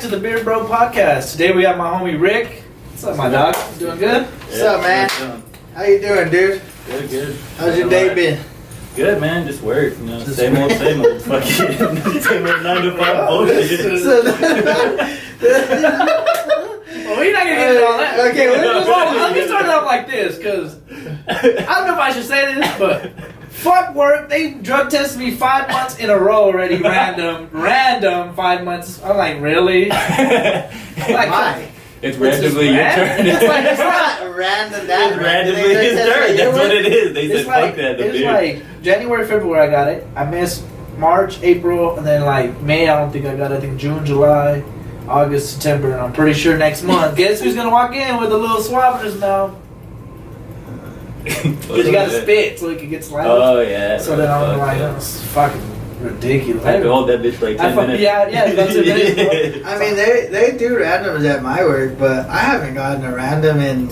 back to the Beard Bro podcast. Today we have my homie Rick. What's up, my dog? Doing good? What's up, man? How you doing, dude? Good. How's your day been? Good, man. Just work. You know, same old. Fucking same old 9 to 5 bullshit. Well, we're not gonna get into all that. Okay, let me start it off like this, because I don't know if I should say this, but fuck work. They drug tested me 5 months in a row already. Random 5 months. I'm like, really? Why? It's randomly your turn. It's like, it's not random. It's randomly his turn. That's what it is. They said, fuck that. It's like January, February, I got it. I missed March, April, and then like May, I don't think I got it. I think June, July, August, September, and I'm pretty sure next month. Guess who's gonna walk in with a little swab in his mouth? Because you gotta spit so it can get saliva. Oh, yeah. So then I'm like, that's fucking ridiculous. I have to hold that bitch for like 10 minutes. Yeah, about 10 minutes. I mean, they do randoms at my work, but I haven't gotten a random in.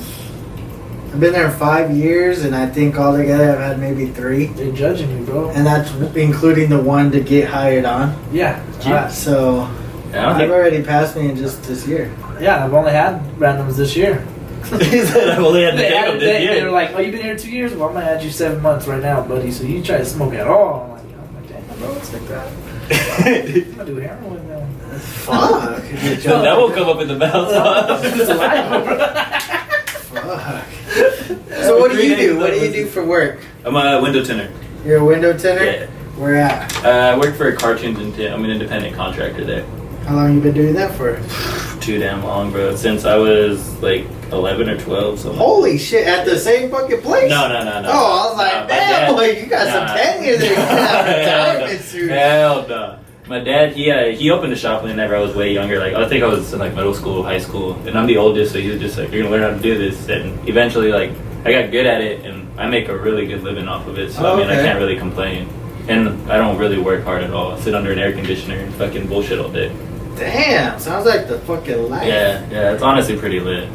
I've been there 5 years, and I think altogether I've had maybe 3. They're judging me, bro. And that's including the one to get hired on. Yeah. So I've already passed me in just this year. Yeah, I've only had randoms this year. He said I've only had to take them this year. They were like, oh, you've been here 2 years? Well, I'm going to add you 7 months right now, buddy. So you try to smoke at all. I'm like, damn, bro, it's like that. I'm going to do heroin now. Fuck. That won't come up in the mouth. It's alive, bro. Fuck. So what do you do? What do you do for work? I'm a window tinner. You're a window tinner? Yeah. Where at? I work for Cartoons and I'm an independent contractor there. How long you been doing that for? Too damn long, bro. Since I was like 11 or 12. So Holy shit! At the same fucking place? No. Oh, I was like, damn, boy, you got some tenure there. Hell no. My dad, he opened a shop whenever I was way younger. Like I think I was in like middle school, high school, and I'm the oldest, so he was just like, "You're gonna learn how to do this." And eventually, like I got good at it, and I make a really good living off of it. So I mean, I can't really complain. And I don't really work hard at all. I sit under an air conditioner and fucking bullshit all day. Damn, sounds like the fucking life. Yeah, it's honestly pretty lit.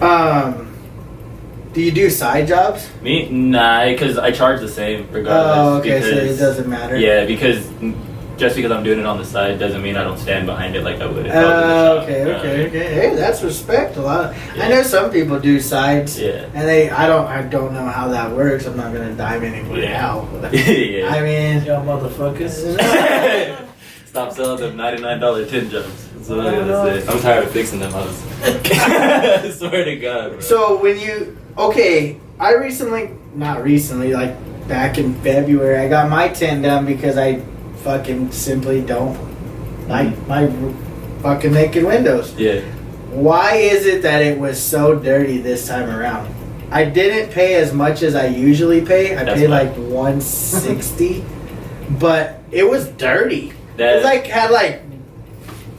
Do you do side jobs? Me? Nah, because I charge the same regardless. Oh, okay, because, so it doesn't matter. Yeah, because just because I'm doing it on the side doesn't mean I don't stand behind it like I would if I was in the shop. Okay. Hey, that's respect a lot. I know some people do sides. Yeah. And I don't know how that works. I'm not gonna dive anybody out. Yeah. I mean, Y'all motherfuckers. Stop selling them $99 tin jobs. That's what I'm gonna say. I'm tired of fixing them. I swear to God, bro. So when you not recently, like back in February, I got my tent done because I fucking simply don't like my fucking naked windows. Yeah. Why is it that it was so dirty this time around? I didn't pay as much as I usually pay. I paid like $160, but it was dirty. It had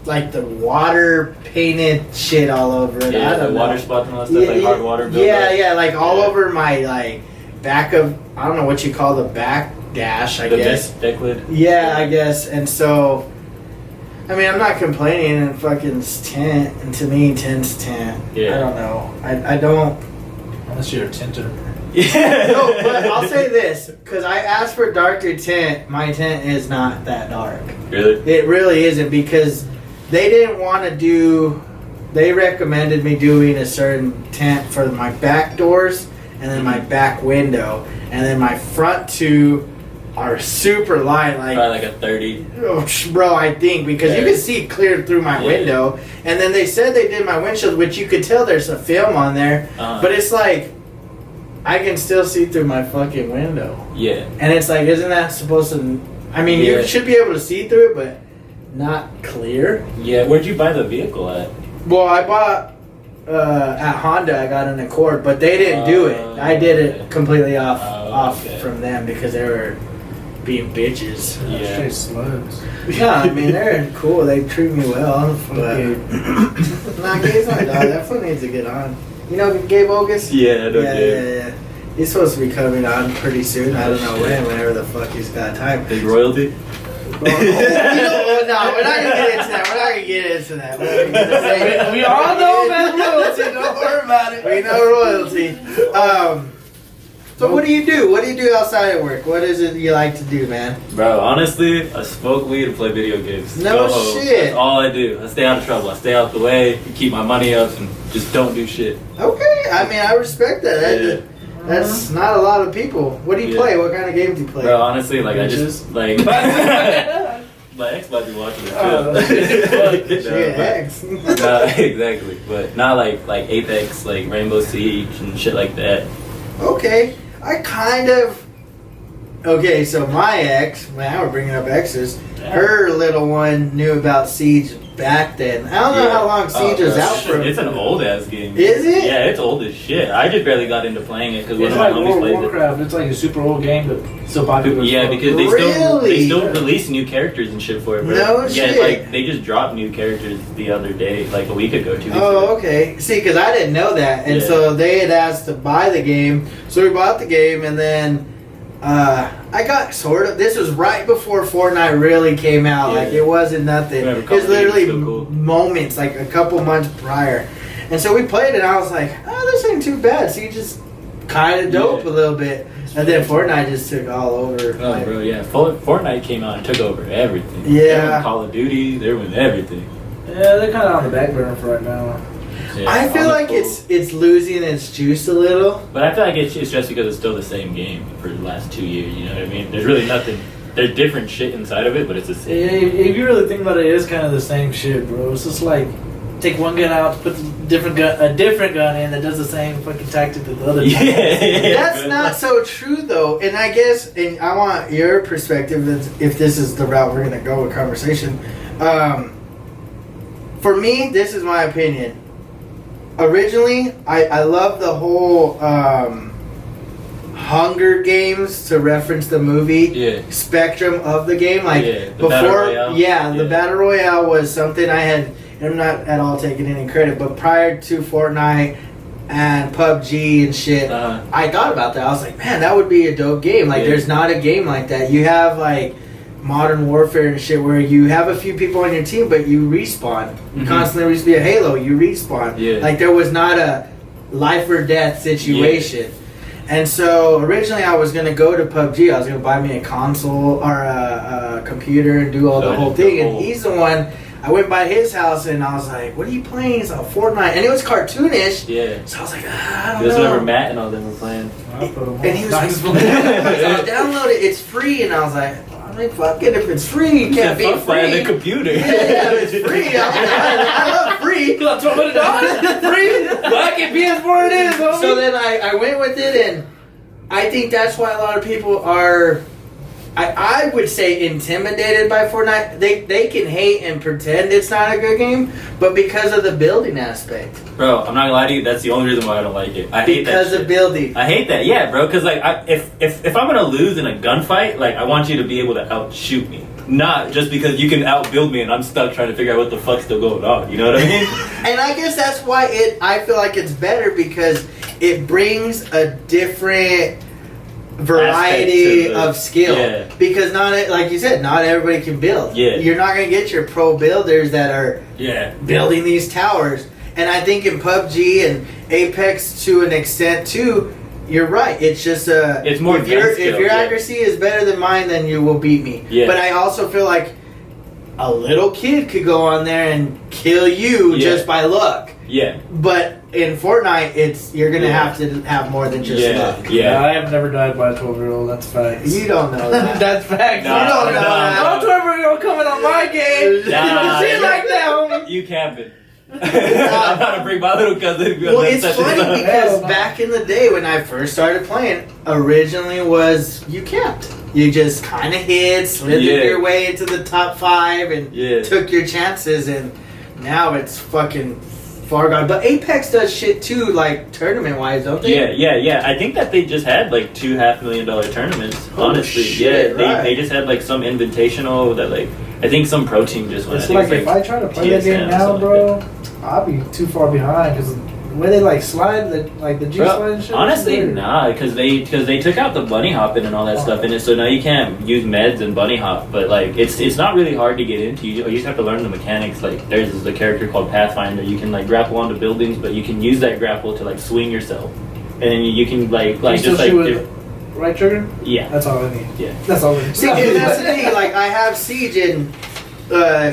like the water painted shit all over it. Yeah, I don't know. Water spots and all that stuff, like hard water buildup. Yeah, like all over my like back of, I don't know what you call the back dash, I guess. Deck lid. Yeah, I guess. And so, I mean, I'm not complaining. And fucking tent, and to me, tent's tent. Yeah. I don't know. I don't. Unless you're a tinter. Yeah. No, but I'll say this, because I asked for darker tint. My tent is not that dark. Really? It really isn't, because they didn't want to do. They recommended me doing a certain tint for my back doors and then my back window, and then my front two are super light, like probably like a 30. Oh, bro, I think because you can see clear through my window, and then they said they did my windshield, which you could tell there's a film on there, but it's like I can still see through my fucking window. Yeah. And it's like, isn't that supposed to? I mean, you should be able to see through it, but not clear. Yeah. Where'd you buy the vehicle at? Well, I bought at Honda. I got an Accord, but they didn't do it. I did it completely off from them because they were being bitches. Yeah. Straight slugs. No, I mean they're cool. They treat me well. But nah, Gabe's my dog. That foot needs to get on. You know Gabe Ogus? Yeah, I know Yeah. He's supposed to be coming on pretty soon. I don't know whenever the fuck he's got time. His royalty? No, we're not gonna get into that. We all know about royalty. Don't worry about it. We know royalty. So what do you do? What do you do outside of work? What is it you like to do, man? Bro, honestly, I smoke weed and play video games. No Go home. shit. That's all I do. I stay out of trouble. I stay out the way, keep my money up, and just don't do shit. Okay, I mean, I respect that. Yeah. That's not a lot of people. What do you Yeah. play? What kind of games do you play? Bro, honestly, like I Bitches. just like my ex might be watching it Oh, too. Shit, X. Nah, exactly, but not like Apex, like Rainbow Siege and shit like that. Okay, I kind of. Okay, so my ex, now we're bringing up exes. Her little one knew about Siege back then. I don't know how long Siege was out for. It's an old ass game. Is it? Yeah, it's old as shit. I just barely got into playing it because one It's of my like homies World of plays it. Warcraft. It's like a super old game, but still popular. as Yeah, fuck. because they Really? still release new characters and shit for it, bro. No yeah, shit. like they just dropped new characters the other day, like a week ago, 2 weeks Oh, ago. okay. See, because I didn't know that, and Yeah. so they had asked to buy the game, so we bought the game, and then I got sort of. This was right before Fortnite really came out. Yeah. Like it wasn't nothing. Remember, It Call was of Duty was literally so cool. moments, like a couple months prior, and so we played it. And I was like, oh, this ain't too bad. So you just kind of dope Yeah. a little bit, and then Fortnite just took all over. Oh, Like, bro, yeah. Fortnite came out and took over everything. Yeah. They were in Call of Duty, they were in everything. Yeah, they're kind of on the back burner for right now. Yeah, I feel on the like full- it's losing its juice a little. But I feel like it's just because it's still the same game for the last 2 years, you know what I mean? There's really nothing. There's different shit inside of it, but it's the Yeah, same. if you really think about it, it's kind of the same shit, bro. It's just like take one gun out, put a different gun in that does the same fucking tactic that the other. Yeah. That's bro. not so true though, and I guess, and I want your perspective if this is the route we're gonna go with conversation. For me, this is my opinion. Originally, I love the whole Hunger Games, to reference the movie, Yeah. spectrum of the game. Like Yeah, the Battle before, Royale. the Yeah. Battle Royale was something I had. And I'm not at all taking any credit, but prior to Fortnite and PUBG and shit, Uh-huh. I thought about that. I was like, man, that would be a dope game. Like, Yeah. there's not a game like that. You have like Modern Warfare and shit where you have a few people on your team, but you respawn. You Mhm. constantly respawn. Halo, you respawn. Yeah. Like, there was not a life or death situation. And so originally I was gonna go to PUBG. I was gonna buy me a console or a computer and do all So the whole just the thing. And whole- he's the one. I went by his house and I was like, "What are you playing?" He's like, "Fortnite," and it was cartoonish. Yeah. So I was like, I don't This is know. whenever Matt and all them were playing. And he was like, Nice. download it, it's free. And I was like, I mean, fuck it, if it's free, you can't beat Fuck buying free. the computer. Yeah, it's free. I love free. $1,200 free. Fuck it, PS4 it is. Homie. So then I went with it, and I think that's why a lot of people are, I would say, intimidated by Fortnite. They can hate and pretend it's not a good game, but because of the building aspect. Bro, I'm not gonna lie to you, that's the only reason why I don't like it. I hate that Because shit. of building. I hate that, yeah, bro. Because like, if I'm gonna lose in a gunfight, like I want you to be able to outshoot me, not just because you can outbuild me and I'm stuck trying to figure out what the fuck's still going on. You know what I mean? And I guess that's why I feel like it's better, because it brings a different variety Aspect to the- of skill. yeah. Because like you said, not everybody can build. Yeah. You're not gonna get your pro builders that are Yeah. building these towers. And I think in PUBG and Apex to an extent too, you're right. It's just It's more if your gun skill, yeah. accuracy is better than mine, then you will beat me. Yeah. But I also feel like a little kid could go on there and kill you Yeah. just by luck. Yeah. But in Fortnite, you're gonna Yeah. have to have more than just Yeah. luck. Yeah. I have never died by a 12-year-old. That's facts. You don't know that. That's facts. Nah, you don't know nah. that. No 12-year-old coming on my game. Nah. Shit like that, homie. You camping. I'm about to bring my little cousin. Well, it's funny Hell because no. back in the day when I first started playing, originally was you camped. You just kind of hid, slithered Yeah. your way into the top 5, and Yeah. took your chances. And now it's fucking far gone. But Apex does shit too, like tournament wise, don't they? Yeah. I think that they just had like $2 $500,000 tournaments. Oh, Honestly, shit, yeah, right. they just had like some invitational that like I think some pro team just went. It's I think like it's, if I try to play that TSM game or now, something bro, like I'll be too far behind because the way they like slide, the G Bro, slide and shit. honestly, it's weird. nah, because they took out the bunny hopping and all that stuff in it, so now you can't use meds and bunny hop. But like, it's not really hard to get into. You just have to learn the mechanics. Like, there's a character called Pathfinder. You can like grapple onto buildings, but you can use that grapple to like swing yourself. and then you can like Can you still just like shoot with right trigger? yeah. That's all I need. Yeah. That's all I need. See, dude, that's the thing. Like, I have Siege and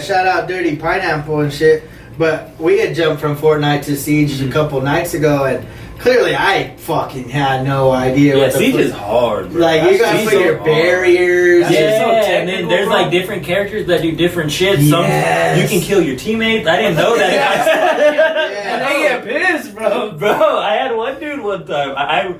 shout out Dirty Pineapple and shit. But we had jumped from Fortnite to Siege a couple nights ago, and clearly I fucking had no idea. Yeah, what the Siege fuck- is hard. Bro. Like, you gotta Siege put is your hard. barriers. That's Yeah, just so and then technical, there's bro. like different characters that do different shit. Yes. Some you can kill your teammates. I didn't know that. And they get pissed, bro. Bro, I had one dude one time. I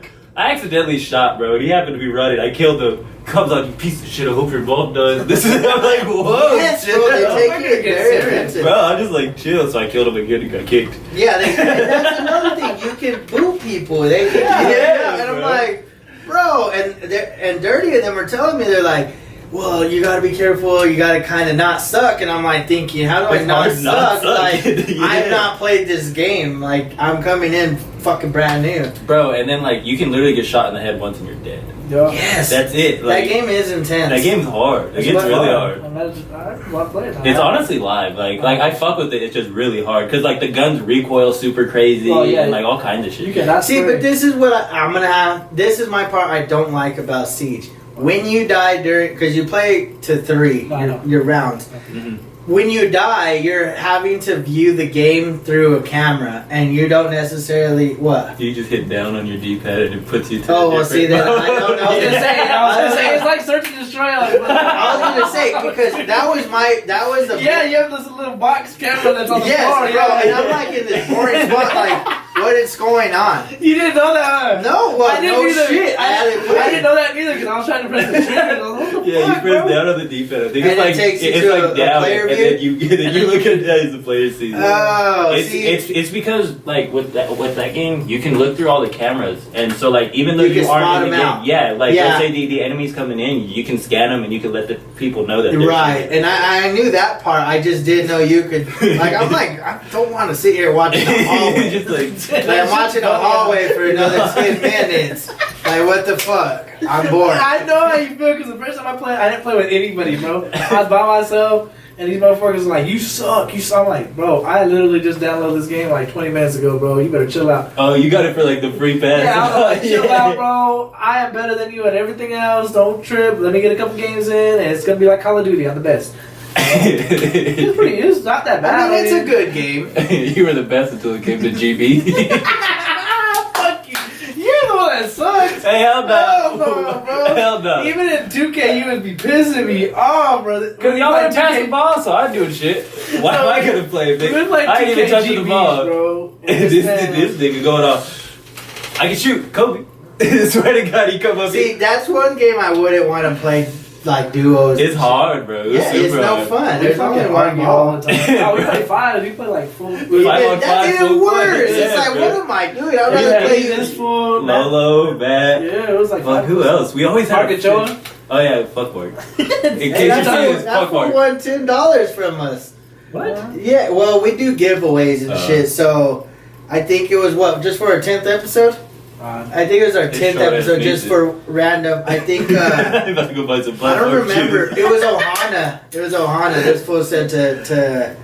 accidentally shot, bro. He happened to be running. I killed him. Comes out, you piece of shit. I hope your mom does. This is I'm like, whoa, Yes, shit. bro, they I'm take gonna it get very serious. offensive. Bro, I just like chill. So I killed him again and got kicked. Yeah, that's another thing. You can boot people. They Yeah, and I'm bro. like, bro, and Dirty and them are telling me they're like, well, you gotta be careful. You gotta kind of not suck. And I'm like thinking, how do I It's not hard not suck? suck. Like Yeah. I've not played this game. Like I'm coming in fucking brand new. Bro, and then like you can literally get shot in the head once and you're dead. Yeah. Yes, That's it. Like, that game is intense. That game's hard. It gets really hard. I want to play it now. It's honestly live. Like I fuck with it. It's just really hard because like the guns recoil super crazy Oh, yeah. and like all kinds of shit. You cannot See, but this is what I'm gonna have. This is my part I don't like about Siege. When you die during, because you play to 3 I know. your rounds. Mhm. When you die, you're having to view the game through a camera, and you don't necessarily what. You just hit down on your D-pad and it puts you to. Oh, a well, see, different then I don't know. I was gonna say it's like search and destroy. I was gonna say because that was the Yeah, you have this little box camera that's on the yes, floor. bro, Yeah, and I'm like in this boring spot, like what is going on? You didn't know that? No, well, I didn't no either. shit. I didn't didn't know that either because I was trying to press the trigger. And I was like, what the Yeah, you fuck, press bro? down on the D-pad. I think And it's it like takes you it's to like a down, player and view? then you look at that as the player sees it. Oh, see, It's because like with that game you can look through all the cameras and so like even though You can you spot aren't in the them game, out. yeah, like Yeah. let's say the enemy's coming in, you can scan them and you can let the people know that they're right, and I knew that part. I just didn't know you could. Like, I'm like, I don't want to sit here watching the hallway. just like Like, I'm watching the hallway for another 10 minutes. Like, what the fuck? I'm bored. I know how you feel because the first time I played, I didn't play with anybody, bro. I was by myself, and these motherfuckers was like, "You suck, you suck." I'm like, bro, I literally just downloaded this game like 20 minutes ago, bro. You better chill out. oh, you got it for like the free pass. Yeah, I was like, chill out, bro. I am better than you at everything else. Don't trip. Let me get a couple games in, and it's gonna be like Call of Duty. I'm the best. It's not that bad. I mean, it's a good game. You were the best until it came to GB. Fuck you. You're the one that sucks. Hey, hell Hell no. no, bro. Hell no. Even in 2K, you would be pissing me off, bro. Because y'all Like would pass 2K the ball, so I'm doing shit. Why am I gonna play, We bitch? been playing I ain't even 2K touching the GBs, ball. bro. this nigga going off. I can shoot, Kobe. Swear to God, he come up. See, that's one game I wouldn't want to play, like, duos. It's hard, bro. Yeah, it's super no hard. fun. We There's fucking only one argue all ball. the time. Oh, we play 5. We play like full. Five Yeah, on that's five, even full worse. play. It's Yeah, like, bro. what am I doing? I'd We rather had play this full. Lolo, Matt. Yeah, it was like Fuck, who else? We always had Markachoa. Oh yeah, fuck Mark. In case Hey, you that see fool- this, that fuck fool Mark. won $10 from us. What? Yeah, well, we do giveaways and Uh. shit, so I think it was just for our 10th episode? I think it was our It's 10th short as episode just pieces. for random. I think, I'm about to go buy some I platform don't remember. shoes. It was Ohana. This fool said to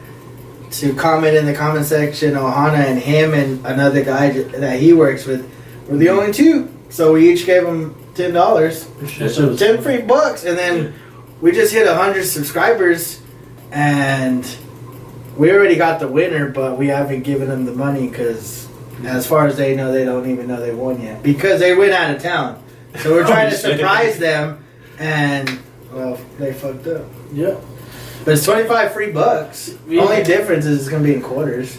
comment in the comment section, Ohana and him and another guy that he works with were the only two. So we each gave him $10. So 10 free bucks, and then we just hit 100 subscribers, and we already got the winner, but we haven't given them the money because, as far as they know, they don't even know they won yet because they went out of town. So we're trying to Oh, shit. surprise them, and well, they fucked up. Yeah. But it's 25 free bucks. Yeah. Only difference is it's gonna be in quarters.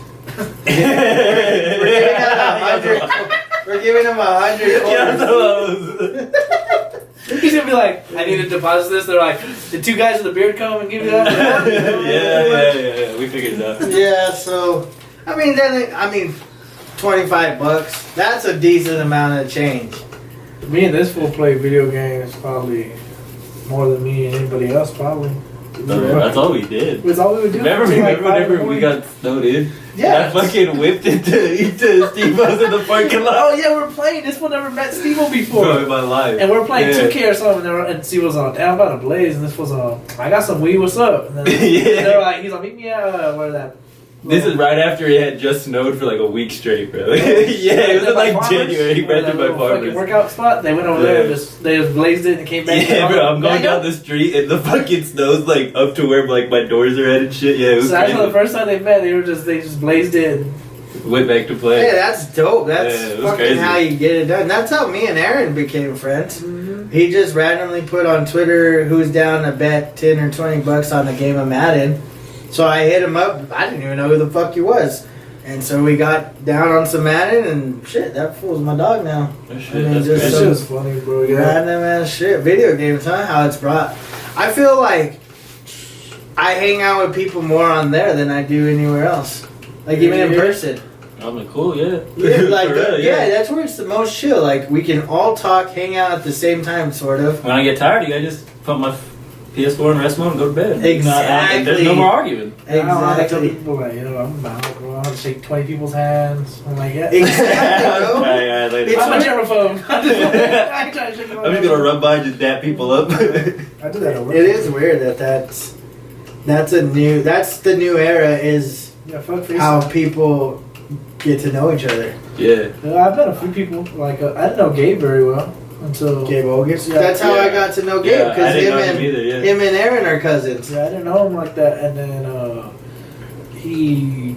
We're giving them 100 Yeah, quarters. those. He's gonna be like, I need to deposit this. They're like, the two guys with the beard come and give you that. yeah. We figured it out. Yeah, so I mean 25 bucks. That's a decent amount of change. Me and this fool play video games probably more than me and anybody else probably. That's all we did. That's all we would do. Remember Till like 5 in the whenever we morning. got snowed in? Yeah. I fucking whipped it to Steve-O's in the parking lot. Oh yeah, we're playing. This one never met Steve-O before. Bro, in my life. And we're playing Yeah. 2K or something, and Steve was on, damn, I'm about to blaze, and this was on, I got some weed, what's up? And then Yeah. they're like, he's like, meet me at, where that, This is right after it had just snowed for like a week straight, bro. Yeah, it was in like January, right there by Farmers. Workout spot. They went over there and they just blazed it and came back. Yeah, bro, I'm going down the street and the fucking snow's like up to where like my doors are at and shit. Yeah, it was So that's crazy. the first time they met. They just blazed it. Went back to play. Hey, that's dope. That's Yeah, it was fucking crazy. how you get it done. That's how me and Aaron became friends. Mm-hmm. He just randomly put on Twitter who's down to bet 10 or 20 bucks on the game of Madden. So I hit him up. I didn't even know who the fuck he was. And so we got down on some Madden and shit, that fool's my dog now. Oh, shit, I mean, that's just That crazy. shit was funny, bro. Yeah. Random ass shit. Video games, huh? How it's brought. I feel like I hang out with people more on there than I do anywhere else. Like even in Yeah. person. I'm like, cool, yeah. Yeah, like For real, yeah, that's where it's the most chill. Like we can all talk, hang out at the same time, sort of. When I get tired, I just put my PS4 in rest mode and go to bed. Exactly. There's no more arguing. I don't know, I tell Exactly. people like, I'm about, bro. I'm gonna shake 20 people's hands. I'm like, yeah. Exactly, bro. Alright, later. It's I'm a what- germaphobe. I ain't trying to shake I'm just gonna run by and just dap people up. I do that at work. It is weird that's the new era is Yeah, fuck how FaceTime. people get to know each other. Yeah. I've met a few people. Like, I didn't know Gabe very well until. Gabe Ogis. Yeah. That's how I got to know Gabe Yeah, I because didn't him know him and either, yeah. him and Aaron are cousins. Yeah, I didn't know him like that. And then he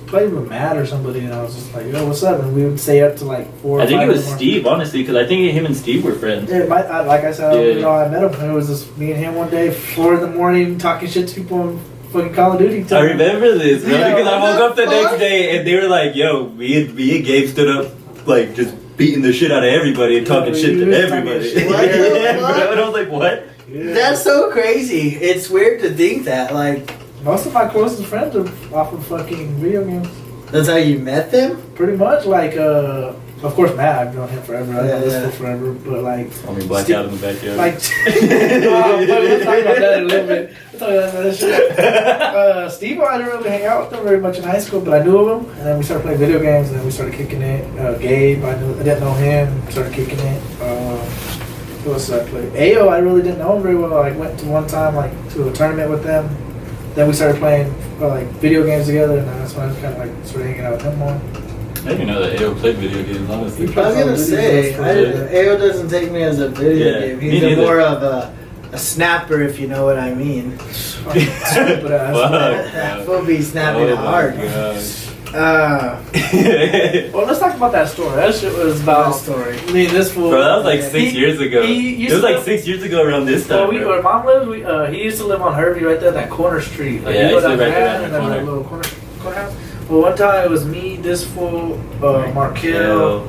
played with Matt or somebody, and I was just like, yo, what's up? And we would stay up to like 4 or I think 5 it was in the morning. Steve, honestly, because I think him and Steve were friends. Yeah, like I said, Yeah. I met him. And it was just me and him one day, 4 in the morning, talking shit to people on fucking Call of Duty. I remember this, bro, Yeah, because I what woke the up the fuck? next day and they were like, yo, me and Gabe stood up, like, just beating the shit out of everybody and talking Yeah, shit you to was everybody. talking shit. What the Yeah, fuck? bro, and I was like, what? Yeah. That's so crazy. It's weird to think that. Like Most of my closest friends are off of fucking video games. that's how you met them. Pretty much, like, of course, Matt, I've known him forever. I've known this Yeah. fool forever, but like, Saw me black out in the backyard. like, we'll talk about that in a little bit. We'll talk about that shit. Steve, I didn't really hang out with him very much in high school, but I knew of him, and then we started playing video games, and then we started kicking it. Gabe, I didn't know him, started kicking it. Who else did I play? Ayo, I really didn't know him very well. I went to one time, like, to a tournament with them. Then we started playing like video games together, and that's when I kind of like started hanging out with him more. I didn't know that AO played video games, honestly. I was gonna say, Ao doesn't take me as a video Yeah, game. me He's neither. more of a snapper, if you know what I mean. Fucking stupid ass. Fuck. That fool be snapping Oh my hard. gosh. Well, let's talk about that story. That shit was about That story. me and this fool. Bro, that was like 6 He- years ago. he used It was to like live- 6 years ago around this Well, time. bro. where mom lives, he used to live on Hervey right there, that corner street. Like, Yeah, you I go used to down live right there there, on and the then corner. a little corner house. Well, one time it was me, this fool, Markel,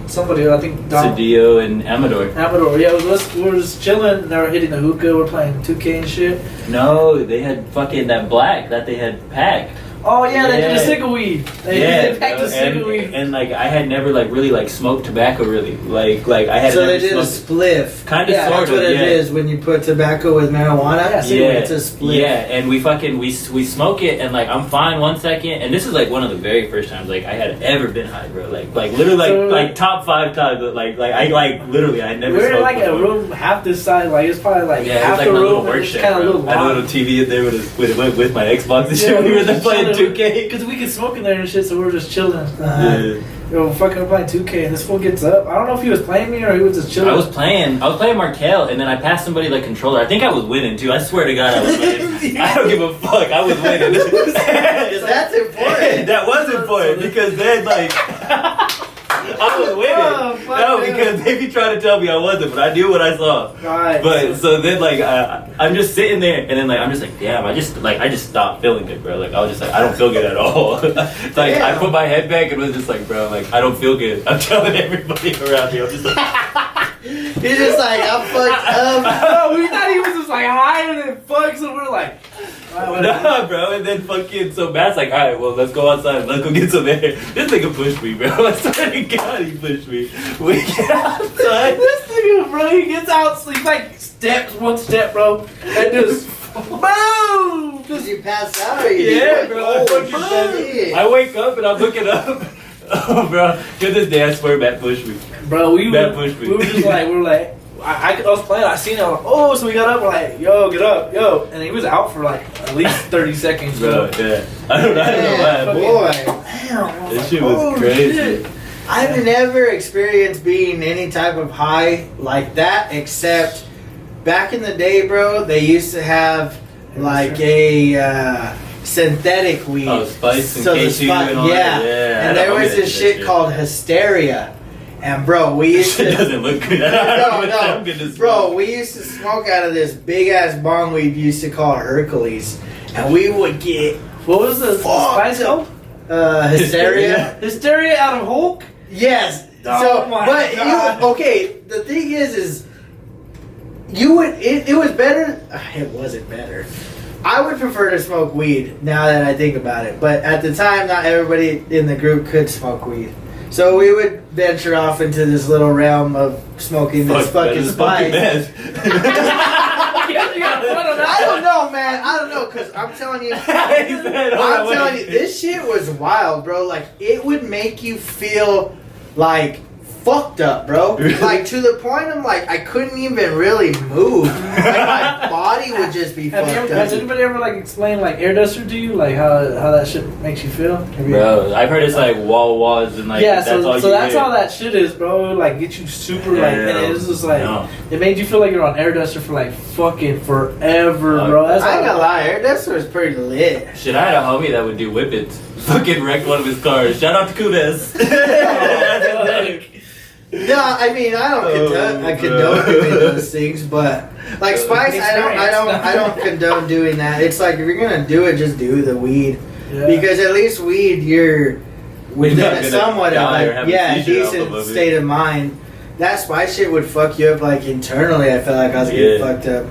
somebody, I think Don Cedillo and Amador. Amador. Yeah, it was us. We were just chilling. They were hitting the hookah. We're playing 2K and shit. No, they had fucking that black that they had packed. Oh yeah, they did Yeah. the cigar weed. They packed the cigar weed. and like I had never like really like smoked tobacco really. Like I had So never they did a smoked spliff. kind of Yeah, sort That's of what it yeah. is when you put tobacco with marijuana. Yeah, Yeah, It's a spliff. yeah, and we fucking we smoke it, and like I'm fine 1 second, and this is like one of the very first times like I had ever been high, bro. Like literally So- like top 5 times, but like I like literally I never. We were in smoked like a before. room half this size. Like it's probably like Yeah, it half was like the my room. little and work it's shit. kind of bro. little I had a long. little TV in there with my Xbox and shit. We were there playing 2K. Because we could smoke in there and shit, so we were just chilling. Yeah. Yo, fucking playing 2K, and this fool gets up. I don't know if he was playing me or he was just chilling. I was playing Markel, and then I passed somebody the controller. I think I was winning too. I swear to God, I was winning. I don't give a fuck. I was winning. Because that's important. That was important because then like I was winning. Oh, fuck No, yeah. because they be trying to tell me I wasn't, but I knew what I saw. Alright, But so then like I'm just sitting there, and then like I'm just like, damn, I just stopped feeling good, bro. Like I was just like, I don't feel good at all. It's like I Damn. put my head back and was just like, bro, like I don't feel good. I'm telling everybody around me. I'm just like. He's just like, I'm fucked up. no, we thought he was just like higher than fuck, so we're like, alright, whatever. Nah, bro, and then fucking, so Matt's like, alright, well, let's go outside, let's go get some air. This nigga pushed me, bro. I swear to God, he pushed me. We get outside. This nigga, bro, he gets out, so he like steps one step, bro, and just boom. Because you passed out or you Yeah, bro, I Oh, fucking shit. I wake up and I'm looking up. Oh, bro, to this day, I swear Matt pushed me. Bro, we That were pushed me. just like, we were like, I was playing. I seen him. Like, oh, so we got up. We're like, yo, get up, yo, and he was out for like at least 30 seconds. Bro, yeah. I don't know why. Boy, Damn, This shit was crazy. Shit. I've never experienced being any type of high like that, except back in the day, bro. They used to have like a synthetic weed. Oh, Spice and So the K2 and all yeah. that. Yeah. And there was this shit called Hysteria. And bro, we used Shit to doesn't look good. no, bro, we used to smoke out of this big ass bong we used to call Hercules, and we would get What was the spice called? Hysteria. Hysteria out of Hulk. Yes. Oh So, my but God. okay. The thing is you would. It was better. It wasn't better. I would prefer to smoke weed now that I think about it. But at the time, not everybody in the group could smoke weed. So we would venture off into this little realm of smoking this fucking spice. I don't know, man. I don't know, cause I'm telling you, this shit was wild, bro. Like it would make you feel like fucked up, bro. Like to the point of like I couldn't even really move. Like my body would just be fucked Has up. anybody ever like explained like air duster to you, like how that shit makes you feel? Have you- Bro, I've heard it's like walls and like yeah, that's so all that's you all that shit is, bro. Like get you super like, and it's just like it made you feel like you're on air duster for like fucking forever, bro. That's I ain't how- gonna lie, air duster was pretty lit. Shit, I had a homie that would do whippets. Fucking wrecked one of his cars. Shout out to Kudes. No, I mean I don't condone doing those things, but like spice, I don't condone doing that. It's like if you're gonna do it, just do the weed Yeah. because at least weed you're within not a gonna somewhat of die or a have a seizure off decent of it. state of mind. That spice shit would fuck you up like internally. I felt like I was getting fucked up.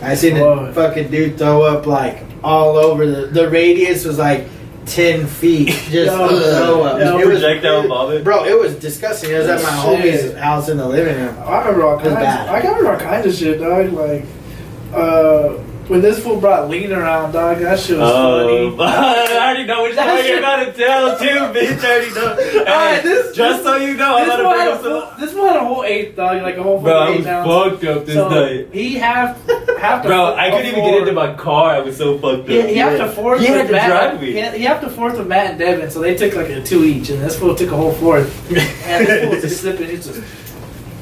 I seen Whoa. a fucking dude throw up like all over the radius was like 10 feet. Just throw up. Yeah, It was projectile vomit. Bro, it was disgusting. It was at my Shit. homie's house in the living room. I remember all It was kinds. bad. I remember all kinds of shit, dog. Like, when this fool brought lean around, dog, that shit was funny. I already know which story you're gonna tell too, bitch. I already know. Alright, Hey, just so you know, I'm This gonna one bring had up some. this one had a whole eighth, dog, like a whole Bro, I fucking was 8 ounce. fucked up this So night. he have to. Bro, I couldn't even get into my car. I was so fucked up. He have to fourth He with had to Matt. drive me. He have to fourth with Matt and Devin, so they took like a 2 each, and this fool took a whole fourth. And this fool was just sipping. He's just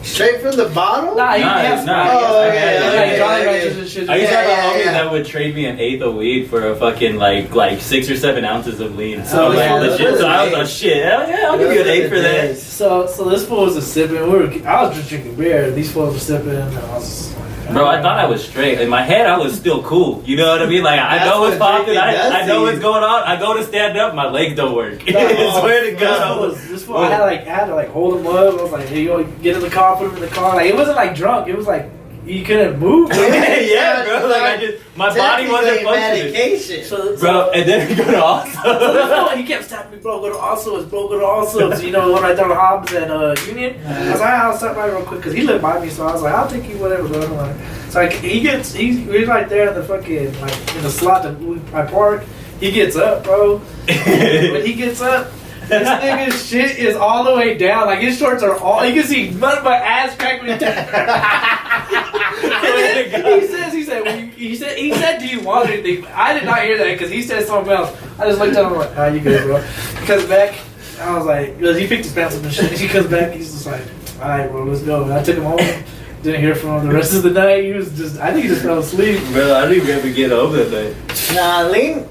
Straight from the bottle? nah. He Nah, has nah. Oh, like yeah, Jolly yeah, Ranchers yeah. and shit. I used to have a Yeah, homie yeah. that would trade me an eighth of weed for a fucking like 6 or 7 ounces of lean. So I Oh, was yeah, like, those legit. were So I was the like, shit, hell yeah, I'll give you an eighth for that. So this fool was just sipping. I was just drinking beer. These fools were sipping, and I was just like, Bro, I thought I was straight. In my head, I was still cool. You know what I mean? Like, I That's know what's what popping. drinking does I know to what's you. going on. I go to stand up, my legs don't work. I swear to God. This fool, I had to like hold him up. I was like, hey, yo, get in the car, put him in the car. Like it wasn't like drunk. It was like you couldn't move. Yeah, bro. Like my body wasn't functioning. medication. Bro, and then we go to So also. this fool, he kept stopping me, bro. Go to Also's, bro. Go to Also's. You know, the one right there on Hobbs and Union. I was like, I'll stop by real quick because he lived by me. So I was like, I'll take you whatever, bro. Don't worry. So like, he's right there in the fucking like in the slot that I park. He gets up, bro. When he gets up, this nigga's shit is all the way down. Like his shorts are all. You can see none of my ass crack when he he said, do you want anything? I did not hear that because he said something else. I just looked at him like, you good, bro? He comes back. I was like, because he picked his pants up and shit. He comes back. He's just like, all right, bro, let's go. And I took him home. Didn't hear from him the rest of the night. He was just, I think he just fell asleep. Bro, I didn't even ever get home that night. Nah, lean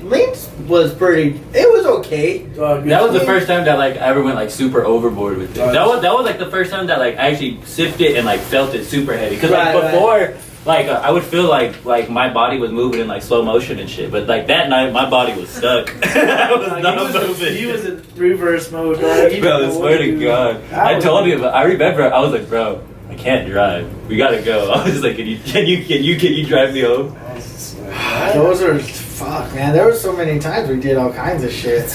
was pretty. It was okay. That was the first time that like I ever went like super overboard with it. That was like the first time that like I actually sipped it and like felt it super heavy. Because like Right, before, like I would feel like my body was moving in like slow motion and shit. But like that night, my body was stuck. I was not moving. He was in reverse mode, dog. He Bro, I didn't know swear what to do. God, I told him. I remember I was like, bro, I can't drive. We gotta go. I was just like, can you drive me home? I was just like, Those are fuck, man. There were so many times we did all kinds of shit.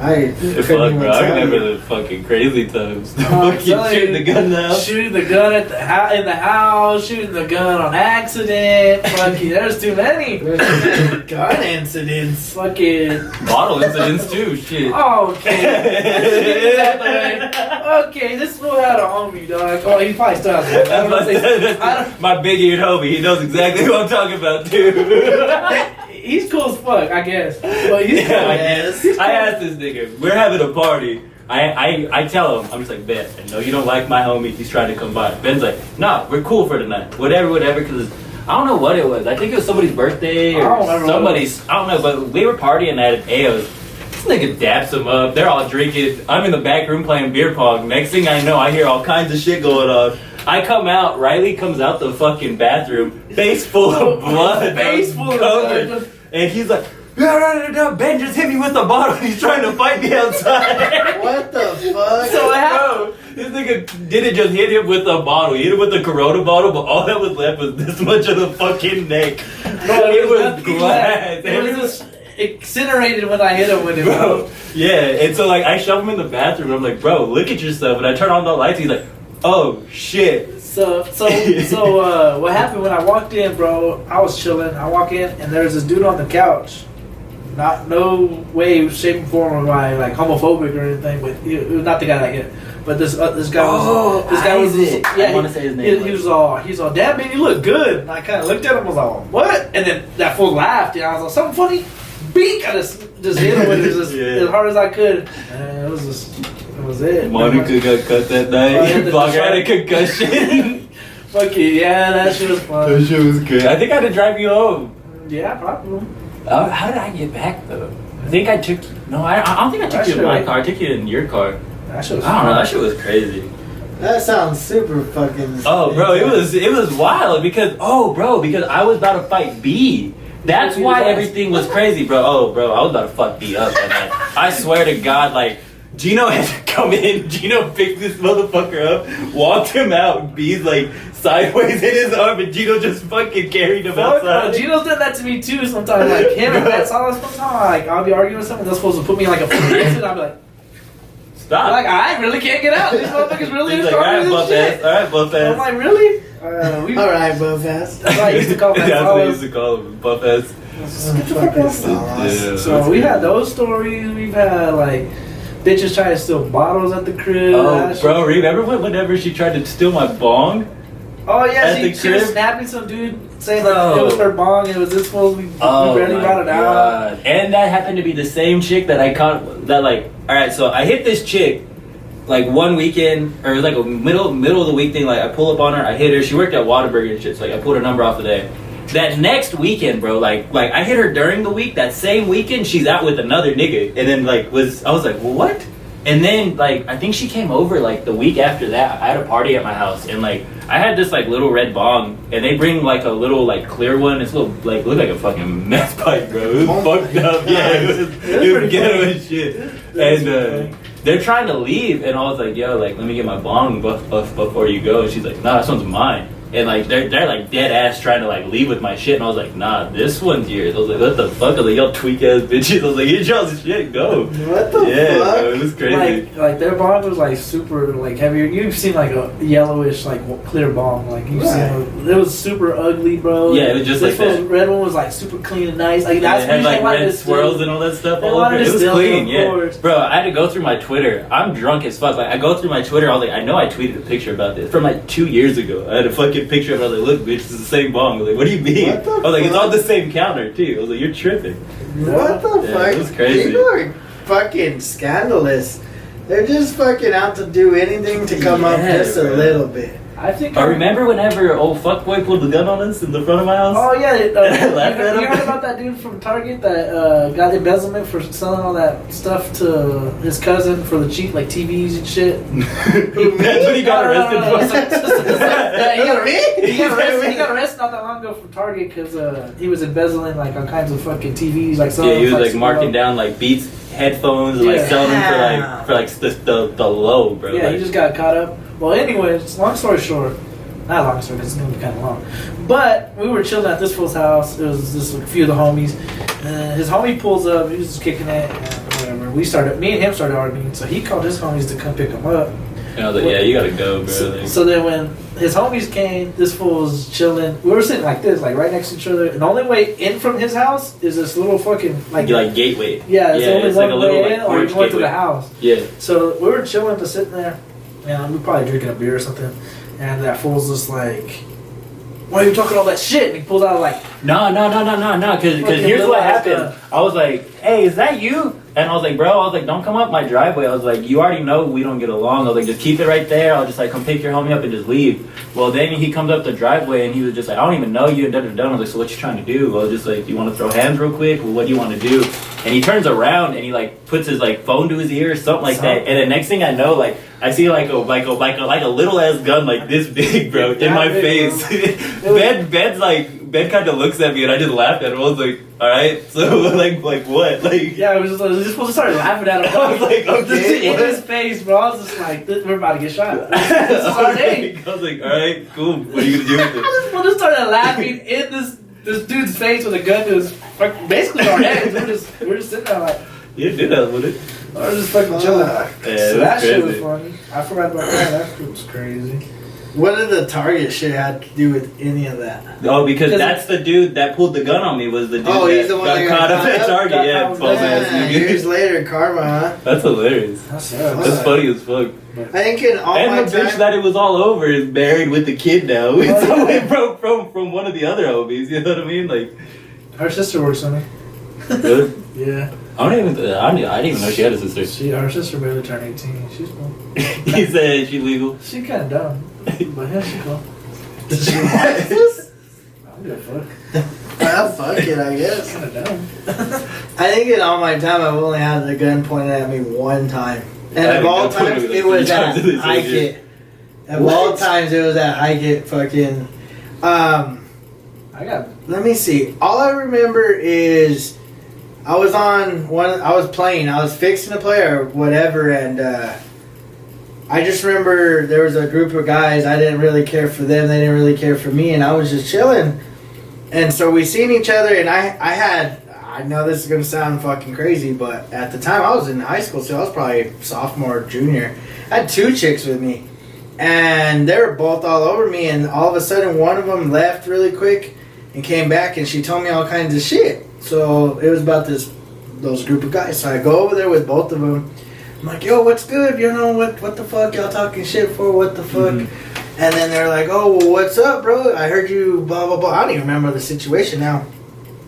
I couldn't Fuck, even bro. I tell remember you. the fucking crazy times. I'm Fucking telling shooting you, the gun now. Shooting the gun at in the house, shooting the gun on accident. Fucking, there's too many. There's gun incidents. Fucking. Bottle incidents too. Shit. Okay. Let's get this out the way. Okay, this fool had a homie, dog. Oh, he probably still has one. I don't know if they- I don't- My big-eared homie. He knows exactly who I'm talking about, too. He's cool as fuck, I guess. But he's cool. Yeah, I guess. I asked this nigga, we're having a party. I tell him, I'm just like, Ben, I know you don't like my homie. He's trying to come by. Ben's like, nah, we're cool for tonight. Whatever, because I don't know what it was. I think it was somebody's birthday I or don't remember somebody's. I don't know, but we were partying at Ao's. This nigga daps him up. They're all drinking. I'm in the back room playing beer pong. Next thing I know, I hear all kinds of shit going on. I come out. Riley comes out the fucking bathroom, face full of blood, Face full of covered. blood. And he's like, Ben just hit me with a bottle. He's trying to fight me outside. What the fuck? So what happened? Bro, this nigga didn't just hit him with a bottle. He hit him with a Corona bottle, but all that was left was this much of the fucking neck. Bro, it was nothing glass. left. It was just incinerated when I hit him with it, bro. Bro, yeah, and so like I shove him in the bathroom and I'm like, bro, look at yourself. And I turn on the lights, he's like, oh shit. So what happened when I walked in, bro? I was chilling. I walk in and there's this dude on the couch. No way, shape, or form of I like homophobic or anything, but it was not the guy that hit. But this guy was I want to say his name. He was all damn man, you look good. And I kind of looked at him, was like, what? And then that fool laughed, and I was like, something funny. Beak! I just hit him with it just as hard as I could. And it was it. Monica got cut that night. Vlogger had a concussion. Fuck it, yeah, that shit was fun. That shit was good. I think I had to drive you home. Yeah, probably. How did I get back though? I think I took. No, I don't think I took you in my car. I took you in your car. That shit was I don't know. fun. That shit was crazy. That sounds super fucking. Oh, bro, it was wild because I was about to fight B. That's why everything was crazy, bro. Oh, bro, I was about to fuck B up that night. I swear to God, like Gino had to come in. Gino picked this motherfucker up, walked him out. B's like sideways in his arm, and Gino just fucking carried him Fuck, bro, outside. Gino's done that to me too sometimes. Like him and that sometimes like I'll be arguing with someone, they're supposed to put me in like a position, and I'll be like, Stop. like I really can't get out. These motherfuckers really He's are like, all right, stronger buff than ass. shit. All right, buff I'm ass. like, really? All right, buff ass. That's what I used to call That's what I myself. used to call him, buff ass. Get the fuck out. Yeah, So we had those stories. We've had like bitches trying to steal bottles at the crib. Oh, That shit. bro, remember whenever she tried to steal my bong? Oh yeah, At she the was crib? snapping some dude saying like Bro. it was her bong and it was this fool. We barely my brought it out. God. And that happened to be the same chick that I caught. That like, all right, so I hit this chick like one weekend, or it was like a middle of the week thing. Like I pull up on her, I hit her. She worked at Whataburger and shit. So like I pulled her number off of there. That next weekend, bro, like I hit her during the week. That same weekend, she's out with another nigga, and then I was like, what? And then like I think she came over like the week after that. I had a party at my house, and like I had this like little red bong, and they bring like a little like clear one. It's little like looked like a fucking meth pipe, bro. It was fucked up. Yeah, it was ghetto and shit. And they're trying to leave, and I was like, yo, like let me get my bong before you go. And she's like, nah, this one's mine. And like they're like dead ass trying to like leave with my shit, and I was like, nah, this one's yours. I was like, what the fuck? I was like, y'all tweak ass bitches. I was like, get y'all's shit, go. What the Yeah, fuck? bro, it was crazy. Like their bong was like super like heavier. You've seen like a yellowish like clear bong. Like you've seen it was super ugly, bro. Yeah, it was just this like that. red one was like super clean and nice. Like Yeah, that's it had like wanted red to steal. swirls and all that stuff They all over wanted it. to It was steal clean, it, yeah. of course. Bro, I had to go through my Twitter. I'm drunk as fuck. Like I go through my Twitter, I was like, I know I tweeted a picture about this from like 2 years ago. I had a fucking picture of it. I was like, look, bitch, it's the same bong. I was like, what do you mean? What the I was like, it's fuck? on the same counter too. I was like, you're tripping. What the Yeah, fuck? it was crazy. People are fucking scandalous. They're just fucking out to do anything to come up Yeah, just a bro. little bit. I think I remember whenever old fuckboy pulled the gun on us in the front of my house. Oh yeah, Laugh at you him. heard about that dude from Target that got embezzlement for selling all that stuff to his cousin for the cheap like TVs and shit. That's what he got arrested for. Yeah, he got arrested not that long ago from Target because he was embezzling like all kinds of fucking TVs, like Yeah, he was like some, marking down like Beats headphones and like Yeah. selling them for like the low, bro. Yeah, like, he just got caught up. Well, anyways, long story short, not long story because it's gonna be kind of long. But we were chilling at this fool's house. It was just a few of the homies. His homie pulls up. He was just kicking it and whatever. Me and him started arguing. So he called his homies to come pick him up. and I was like, yeah, you gotta go, bro. Like, So then when his homies came, this fool was chilling. We were sitting like this, like right next to each other. And the only way in from his house is this little fucking like gateway. yeah, it's only it's one like a little way like in, or orange you going to gateway. the house. Yeah. So we were chilling, just sitting there, and we probably drinking a beer or something, and that fool's just like, "Why are you talking all that shit?" And he pulls out like, No, because Fucking here's little what ass happened. I was like, hey, is that you? And I was like, bro, don't come up my driveway. I was like, you already know we don't get along. I was like, just keep it right there. I'll just like come pick your homie up and just leave. Well, then he comes up the driveway and he was just like, I don't even know you. And da-da-da. I was like, so what you trying to do? I was just like, you want to throw hands real quick? Well, what do you want to do? And he turns around and he like puts his like phone to his ear or something like that. And the next thing I know, like I see like a little ass gun like this big, bro, in my face. Ben kind of looks at me and I just laughed at him. I was like, all right, so like what? Like, yeah, I was just supposed to start laughing at him. I was like, Just okay, in what? his face, bro. I was just like, we're about to get shot. This is our day. I was like, all right, cool. What are you gonna do with it? I just started laughing in this dude's face with a gun to his basically our heads. We're just sitting there like, You did that with it. we're just fucking chilling. Yeah, So that shit was crazy. funny. I forgot about that. That shit was crazy. What did the Target shit have to do with any of that? Oh, because that's the dude that pulled the gun on me. Was the dude Oh, that he's the one got that got caught up caught at up? Target? Got Yeah, caught false ass Yeah, nigga. years later, karma, huh? That's hilarious. That's That's funny as fuck. I think in all my And the bitch time, that it was all over is married with the kid now. Oh, yeah. So it broke from one of the other homies. You know what I mean? Like, Her sister works on me. good. Yeah. I didn't even know she had a sister. Her sister barely turned 18. She's cool. He said she legal. She kind of dumb, but yeah, she cool. does she watch this? I don't give a fuck. Well, fuck it, I guess. Kind of dumb. I think in all my time, I've only had the gun pointed at me one time. And I of think all I pointed times, it it like was 3 at times in this Hike area. It. Of all times, it was at Hike It fucking. I got. Let me see. All I remember is I was playing. I was fixing to play or whatever, and I just remember there was a group of guys. I didn't really care for them. They didn't really care for me, and I was just chilling. And so we seen each other, and I know this is gonna sound fucking crazy, but at the time I was in high school, so I was probably sophomore, junior. I had 2 chicks with me, and they were both all over me. And all of a sudden, one of them left really quick and came back, and she told me all kinds of shit. So it was about those group of guys. So I go over there with both of them. I'm like, yo, what's good? You know, what the fuck y'all talking shit for? What the fuck? Mm-hmm. And then they're like, oh, well, what's up, bro? I heard you blah, blah, blah. I don't even remember the situation now.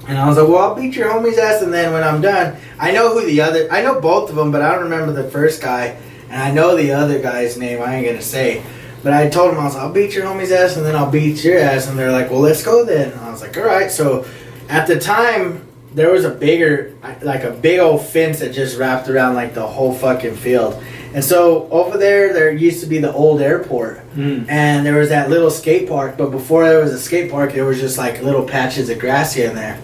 And I was like, well, I'll beat your homie's ass. And then when I'm done, I know both of them, but I don't remember the first guy. And I know the other guy's name. I ain't going to say. But I told him, I was like, I'll beat your homie's ass and then I'll beat your ass. And they're like, well, let's go then. And I was like, all right. So at the time, there was a big old fence that just wrapped around like the whole fucking field. And so over there used to be the old airport. And there was that little skate park. But before there was a skate park, there was just like little patches of grass here and there.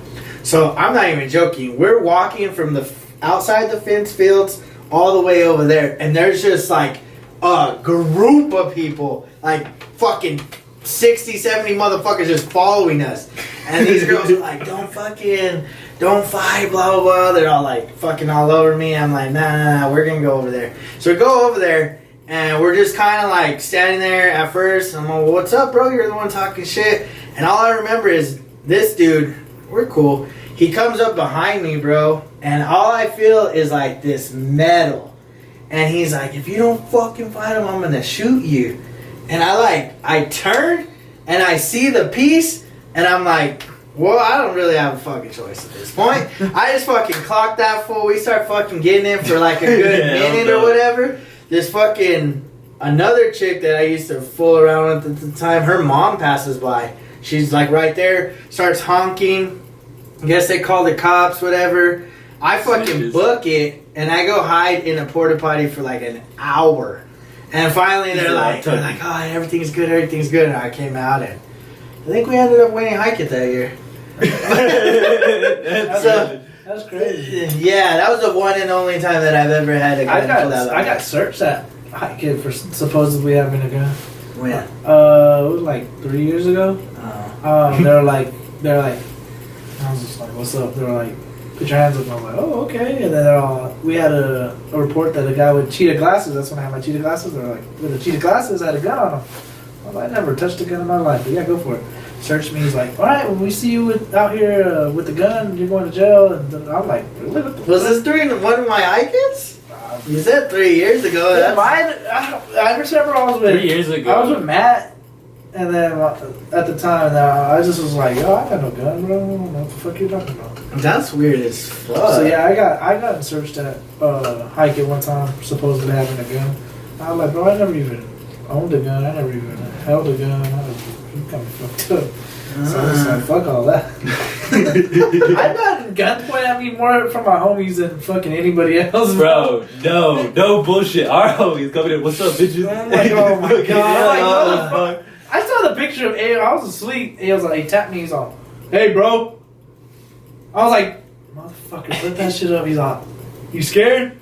So I'm not even joking. We're walking from the outside the fence fields all the way over there. And there's just like a group of people, like fucking 60, 70 motherfuckers just following us. And these girls are like, don't fight, blah, blah, blah. They're all like fucking all over me. I'm like, nah, we're going to go over there. So we go over there, and we're just kind of like standing there at first. I'm like, well, what's up, bro? You're the one talking shit. And all I remember is this dude, we're cool. He comes up behind me, bro, and all I feel is like this metal. And he's like, if you don't fucking fight him, I'm going to shoot you. And I turn, and I see the piece, and I'm like, well, I don't really have a fucking choice at this point. I just fucking clocked that fool. We start fucking getting in for like a good minute or whatever. This fucking, another chick that I used to fool around with at the time, her mom passes by. She's like right there, starts honking. I guess they call the cops, whatever. I fucking book it, and I go hide in a porta potty for like an hour. And finally they're like, oh, everything's good. And I came out, and I think we ended up winning Hike It that year. That's crazy. Yeah, that was the one and only time that I've ever had a gun. I got searched at Hike It for supposedly having a gun. When? It was like 3 years ago. They're like, I was just like, what's up? They're like, put your hands up. And I'm like, oh, okay. And then we had a report that a guy with cheetah glasses, that's when I had my cheetah glasses. They're like, with the cheetah glasses, I had a gun on him. I'm like, I never touched a gun in my life, but yeah, go for it. Searched me. He's like, all right, when we see you out here with the gun, you're going to jail. And then I'm like, really? What the Was fuck? this during one of my Hike It's? time. You said 3 years ago. Yeah, That's- I remember I was with 3 years ago. I was with Matt, and then at the time, I just was like, yo, I got no gun, bro. I don't know what the fuck you talking about. That's weird as fuck. So yeah, I got searched at Hike at one time, supposedly having a gun. I was like, bro, I never even owned a gun. I never even held a gun. You kind of fucked up. So I was like, fuck all that. I've gotten guns pointed at me more from my homies than fucking anybody else, Bro, no bullshit. Our homies coming in. What's up, bitches? I'm like, oh my god. I'm like, fuck. I saw the picture of A. I was asleep. He was like, he tapped me. He's like, hey, bro. I was like, motherfucker, put that shit up. He's like, you scared?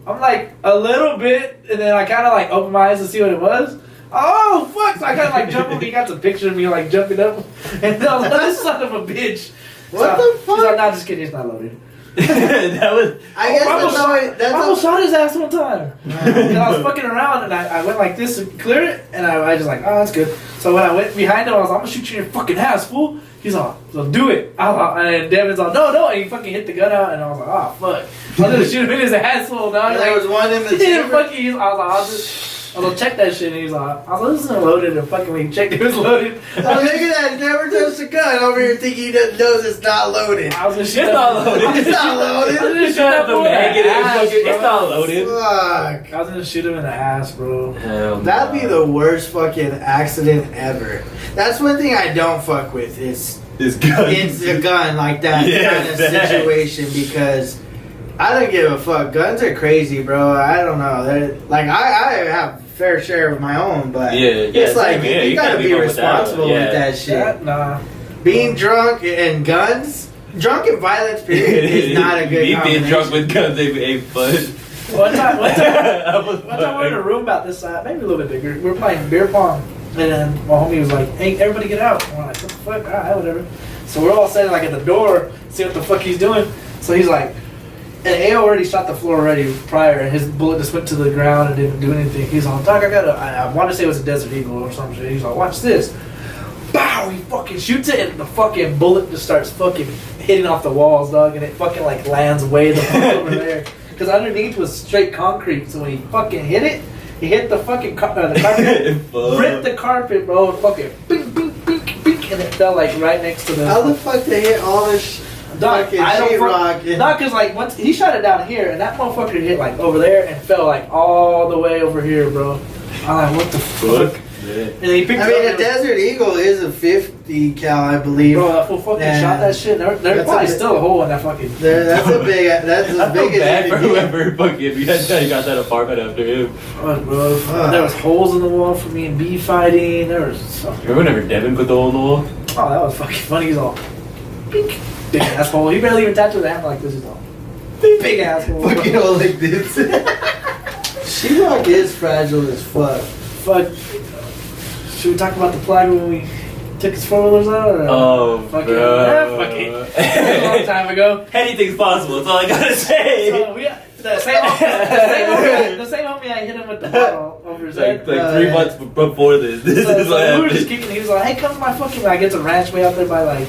I'm like, a little bit. And then I kind of like opened my eyes to see what it was. Oh, fuck. So I kind of like jumped up. He got the picture of me like jumping up. And I was like, this son of a bitch. What So the He's fuck? like, nah, just kidding. It's not loaded. That was. I guess I that's almost shot his ass one time. And I was fucking around and I went like this to clear it. And I just like, oh, that's good. So when I went behind him, I was like, I'm going to shoot you in your fucking ass, fool. He's like, so do it. I was like, and Devin's like, no. And he fucking hit the gun out. And I was like, oh, fuck. I was going to shoot him in his asshole, dog. there was one in the He didn't chamber. fucking, I was like, I was like, check that shit. And he's like, I was like, this isn't loaded. And fucking when he checked, it was loaded. Oh, look at that! Never touched a gun over here thinking he doesn't knows it's not loaded. I was gonna shoot It's not loaded. It's not I was loaded. gonna shoot Shut that up, the boy in the maggot. ass, It's bro. not loaded. Fuck. I was gonna shoot him in the ass, bro. Hell That'd be no. the worst fucking accident ever. That's one thing I don't fuck with is It's good. it's a gun like that Yeah, kind of facts. situation because I don't give a fuck. Guns are crazy, bro. I don't know. Like I have a fair share of my own, but Yeah, it's like same here. you gotta can't be fun with that. responsible Yeah. with that shit. That, nah. Being drunk and guns, drunk and violence period is not a good Me being combination. drunk with guns ain't fun. One time I was we were in a fucking- room about this size, maybe a little bit bigger. We were playing beer pong, and then my homie was like, "Hey, everybody get out!" And we're like, "What the fuck? All right, whatever." So we're all standing like at the door, see what the fuck he's doing. So he's like, and A already shot the floor already prior, and his bullet just went to the ground and didn't do anything. He's like, "Doc, I want to say it was a Desert Eagle or some shit." He's like, "Watch this." Bow! He fucking shoots it, and the fucking bullet just starts fucking hitting off the walls, dog, and it fucking like lands way the fuck over there. Because underneath was straight concrete, so when he fucking hit it, he hit the fucking the carpet, Fuck. ripped the carpet, bro, and fucking bink, bink, bink, bink, and it fell like right next to the. How the fuck they hit all this Dog, fucking I don't sheetrock? fuck, not because like once he shot it down here, and that motherfucker hit like over there and fell like all the way over here, bro. I'm like, what the fuck? Fuck. Yeah. And then he picked I it mean, up. a Desert Eagle is a 50 cal, I believe. Bro, that fool fucking Yeah. shot that shit. There's That's probably a bit- still a hole in that fucking. That's a big. That's as I feel big bad as for you can get. whoever fucking he got that apartment after him. Fuck, bro. Fuck. There was holes in the wall for me and B fighting. There was something. Remember whenever Devin put the hole in the wall? Oh, that was fucking funny. He's all big, big asshole. He barely even tattooed his hand like this. He's all big asshole. Fucking all like this. Sheetrock is fragile as fuck. Fuck. Should we talk about the flag when we took his 4-wheelers out? Or Oh, fucking, bro. yeah, fucking. That was a long time ago. Anything's possible. That's all I gotta say. So we the same homie I hit him with the bottle over his head. Like 3 months before this. This So, is what we were just happened. kicking. He was like, "Hey, come to my fucking." Like, it's a ranch way out there by like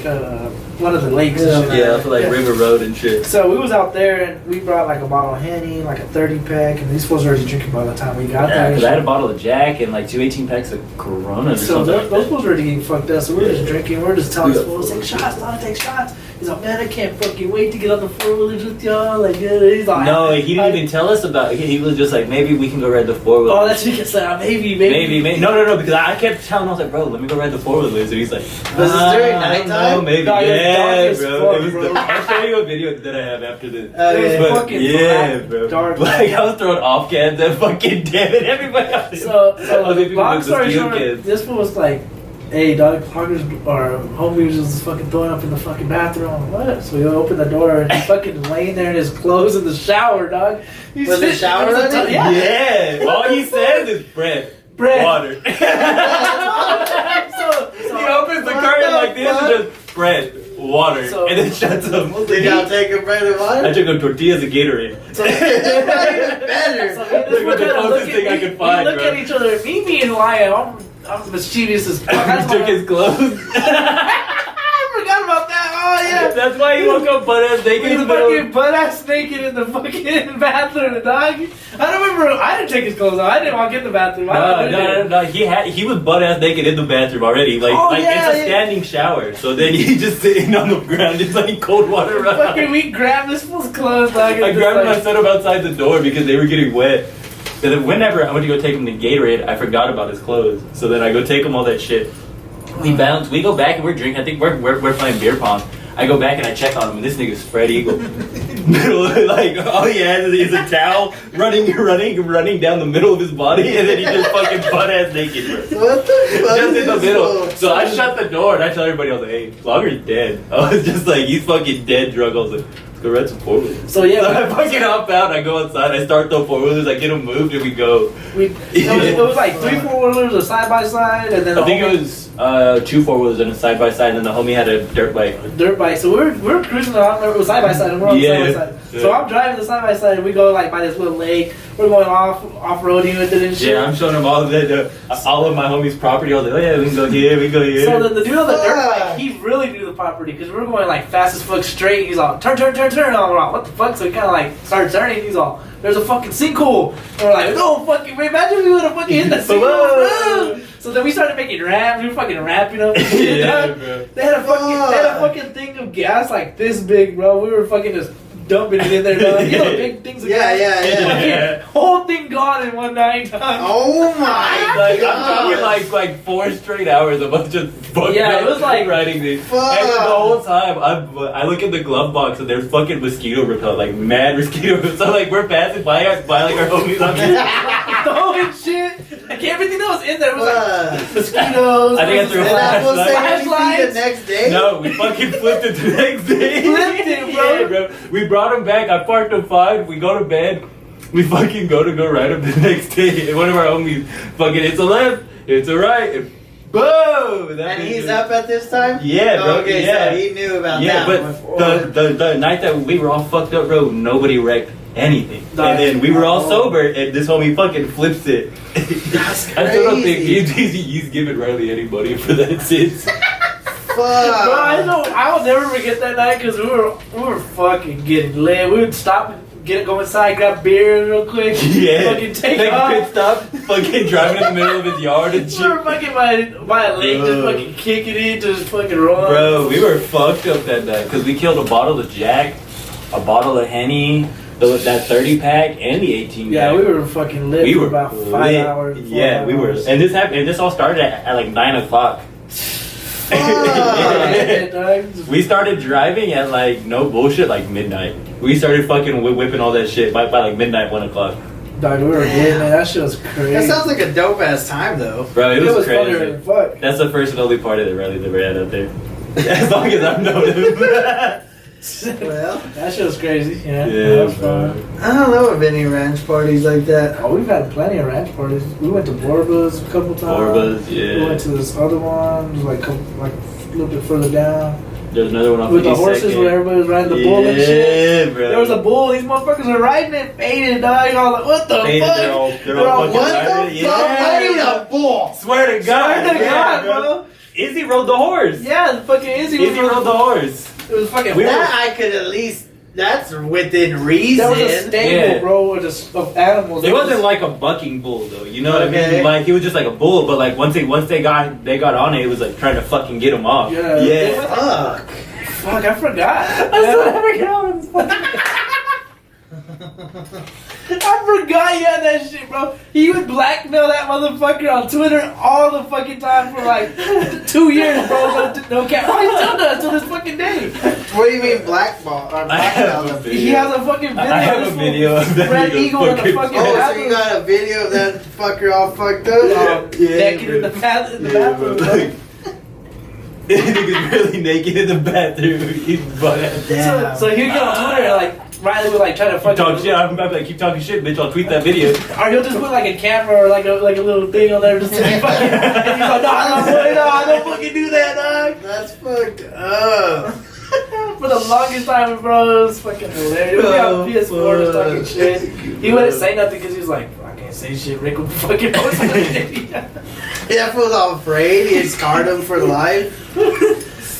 one of the lakes. and shit. Yeah, for like Yeah. River Road and shit. So we was out there and we brought like a bottle of Henny, like a 30 pack, and these fools were already drinking by the time we got Yeah, there. because I had a bottle of Jack and like 2 18-packs of Corona or So something. those, like those that. fools were already getting fucked up. So we were just drinking. We were just telling Yeah. these fools, take shots, don't take shots. He's like, man, I can't fucking wait to get on the 4-wheelers with y'all. Like, he's like, No, he didn't even tell us about it. He was just like, maybe we can go ride the 4-wheeler. Oh, that's because maybe. Maybe. No, because I kept telling him, I was like, bro, let me go ride the 4-wheelers. And he's like, Was this during I don't nighttime? know, maybe. No, it was dark Yeah, as bro. fuck, It was bro. I'll show you a video that I have after this. Oh, It was yeah. But, fucking yeah, black, bro. dark. Like, I was throwing off cans at fucking Devin, everybody else. So Other people long with the story steel short, cans. this one was like, hey, dog, Cloggers, our homie was just fucking throwing up in the fucking bathroom. I'm like, what? So we opened the door and he's fucking laying there in his clothes in the shower, dog. He's Was the sitting- shower it was a running? yeah. Yeah. All he says is bread. Bread. Water. So He opens the What curtain the like this fuck? and just bread, water, So- and then shuts him. Did y'all take a bread and I water? took a tortillas and Gatorade. So, Even better. so That's the closest thing I could find, we look bro. at each other. Me being who I am, I'm mischievous as fuck. I He took his clothes. I forgot about that. Oh yeah. That's why he woke up butt ass naked in the middle. fucking butt ass naked in the fucking bathroom, dog. I don't remember. I didn't take his clothes off. I didn't walk in the bathroom. No. He was butt ass naked in the bathroom already. Like, Oh, like yeah, it's a standing shower. So then he's just sitting on the ground, just like cold water running. Fucking, we grabbed this fool's clothes, dog. and I just, grabbed him. I like, set him outside the door because they were getting wet. And then whenever I went to go take him to Gatorade, I forgot about his clothes. So then I go take him all that shit. We bounce. We go back and we're drinking. I think we're playing beer pong. I go back and I check on him, and this nigga's spread eagle. Middle, like, all he has is a towel running down the middle of his body, and then he just fucking butt ass naked, bro. What the fuck? Just in the is middle. this? So I shut the door and I tell everybody, I was like, hey, Vlogger's dead. I was just like, he's fucking dead drunk. I was like, let's go rent some four wheelers. So yeah, I fucking hop out, I go outside, I start the four wheelers, I get them moved, and we go. it was like 3 4-wheelers, a side by side, and then I think it was 2 4-wheelers and a side by side, and then the homie had a dirt bike. dirt bike. So we're cruising along. It was side by side, and we're on Yeah. side by side. So I'm driving the side by side, and we go like by this little lake. We're going off roading with it and shit. Yeah, I'm showing him all of all of my homie's property. I was like, oh yeah, we can go here, we can go here. So the dude on the dirt Fuck. bike, he really knew the property because we were going like fast as fuck straight. He's all turn. I'm like, what the fuck? So he kind of like started turning. He's all, there's a fucking sinkhole. And we're like, no fucking way. Imagine we would have fucking hit the sinkhole, bro. So then we started making ramps. We were fucking ramping up. Yeah, bro. They had a fucking thing of gas like this big, bro. We were fucking just dumping it in there, dog. You know, big things of Yeah, gas. yeah, yeah. Yeah. Whole thing gone in one night, dog. Oh my Like, I'm god. talking like 4 straight hours of us just fucking Yeah, it was like- riding these. Fuck. And then the whole time, I look in the glove box and there's fucking mosquito repellent, like mad mosquito repellent. So like we're passing by like our homies on Throwing shit. Like everything that was in there was like Fuck. mosquitoes. I think I threw a And that will say Flashlights. anything the next day? No, we fucking flipped it the next day. Flipped it, bro. Yeah, bro. We brought him back. I parked him fine. We go to bed. We fucking go ride him the next day. And one of our homies fucking, it's a left, it's a right, and boom! That And bitch he's was- up at this time? Yeah, bro. Okay, yeah. so he knew about Yeah, that but one. the night that we were all fucked up, bro, nobody wrecked anything. Nice. And then we were all Oh. sober, and this homie fucking flips it. That's I still don't think crazy. he's giving Riley any money for that since. Bro, I know. I will never forget that night because we were fucking getting lit. We would stop, go inside, grab beer real quick, Yeah. fucking take a off. pit stop, fucking driving in the middle of his yard and We shit. were fucking by a lake, just Bro. fucking kicking it, just fucking rolling. Bro, we were fucked up that night because we killed a bottle of Jack, a bottle of Henny, that 30 pack, and the 18 Yeah, pack. we were fucking lit We for were about 5 lit. hours. 4 Yeah, we were. hours. And this happened. And this all started at like 9 o'clock. Yeah, dog. We started driving at like no bullshit, like midnight. We started fucking whipping all that shit by like midnight, 1 o'clock. Dog, we were getting it. That shit was crazy. That sounds like a dope ass time though. Bro, it was funnier crazy. than fuck. That's the first and only party that Riley's ever had out there. As long as I've known him. Well, That shit was crazy. Yeah, Yeah, that was bro. fun. I don't know of any ranch parties like that. Oh, we've had plenty of ranch parties. We went to Borba's a couple times. Borba's, We yeah. went to this other one, like a little bit further down. There's another one off With the 82nd. horses where everybody was riding the bull and shit. Yeah, bro. There was a bull. These motherfuckers were riding it, faded, dog. I was like, what the Faded, fuck? they're all fucking fucking What riding the it. fuck? Yeah. Why need a bull? Swear to God. Swear to yeah, God, bro. Izzy rode the horse. Yeah, the fucking Izzy Izzy rode the horse. It was fucking We were- That I could at least. That's within reason. There was a stable, Yeah. bro, of animals. It wasn't like a bucking bull though, you know what I Okay. mean? Like he was just like a bull, but like once they got on it, it was like trying to fucking get him off. Yeah. Yeah. Fuck. Fuck, I forgot. I forgot you had that shit, bro. He would blackmail that motherfucker on Twitter all the fucking time for like 2 years, bro. No cap. He still does to this fucking day. What do you mean blackball? Or I have blackball? a video. He has a fucking video. I have This a fool video of that Red nigga Eagle in the fucking- fucking Oh, so bathroom. you got a video of that fucker all fucked up? Naked in the bathroom, bro. Nigga's really naked in the bathroom. He's butt ass. Damn. So he would get on Twitter and like Riley would like try to fucking Talk shit. I'm like, keep talking shit, bitch. I'll tweet that video. or he'll just put like a camera or like a little thing on there just to be fucking. And he's like, no, don't fucking do that, dog. That's fucked up. For the longest time, bro, it was fucking hilarious. We Oh, got PS4 just talking fuck. shit. He wouldn't say nothing because he was like, I can't say shit. Rick would fucking post it. That fool's all afraid. He scarred him for life.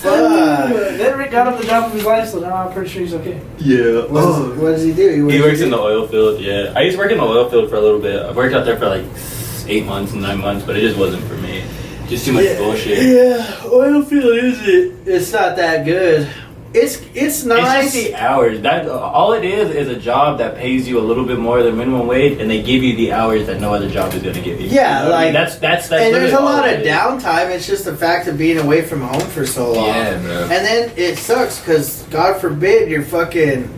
Then Rick got him the job of his life, so now I'm pretty sure he's okay. Yeah. What does he do? He works in the oil field. Yeah, I used to work in the oil field for a little bit. I worked out there for like 8 months, 9 months, but it just wasn't for me. Just too much bullshit. Yeah, oil field it's not that good. It's nice. It's just the hours. That all it is a job that pays you a little bit more than minimum wage, and they give you the hours that no other job is going to give you. Yeah, you know? like that's. And there's a all lot it of is. downtime. It's just the fact of being away from home for so long. Yeah, bro. And then it sucks because God forbid your fucking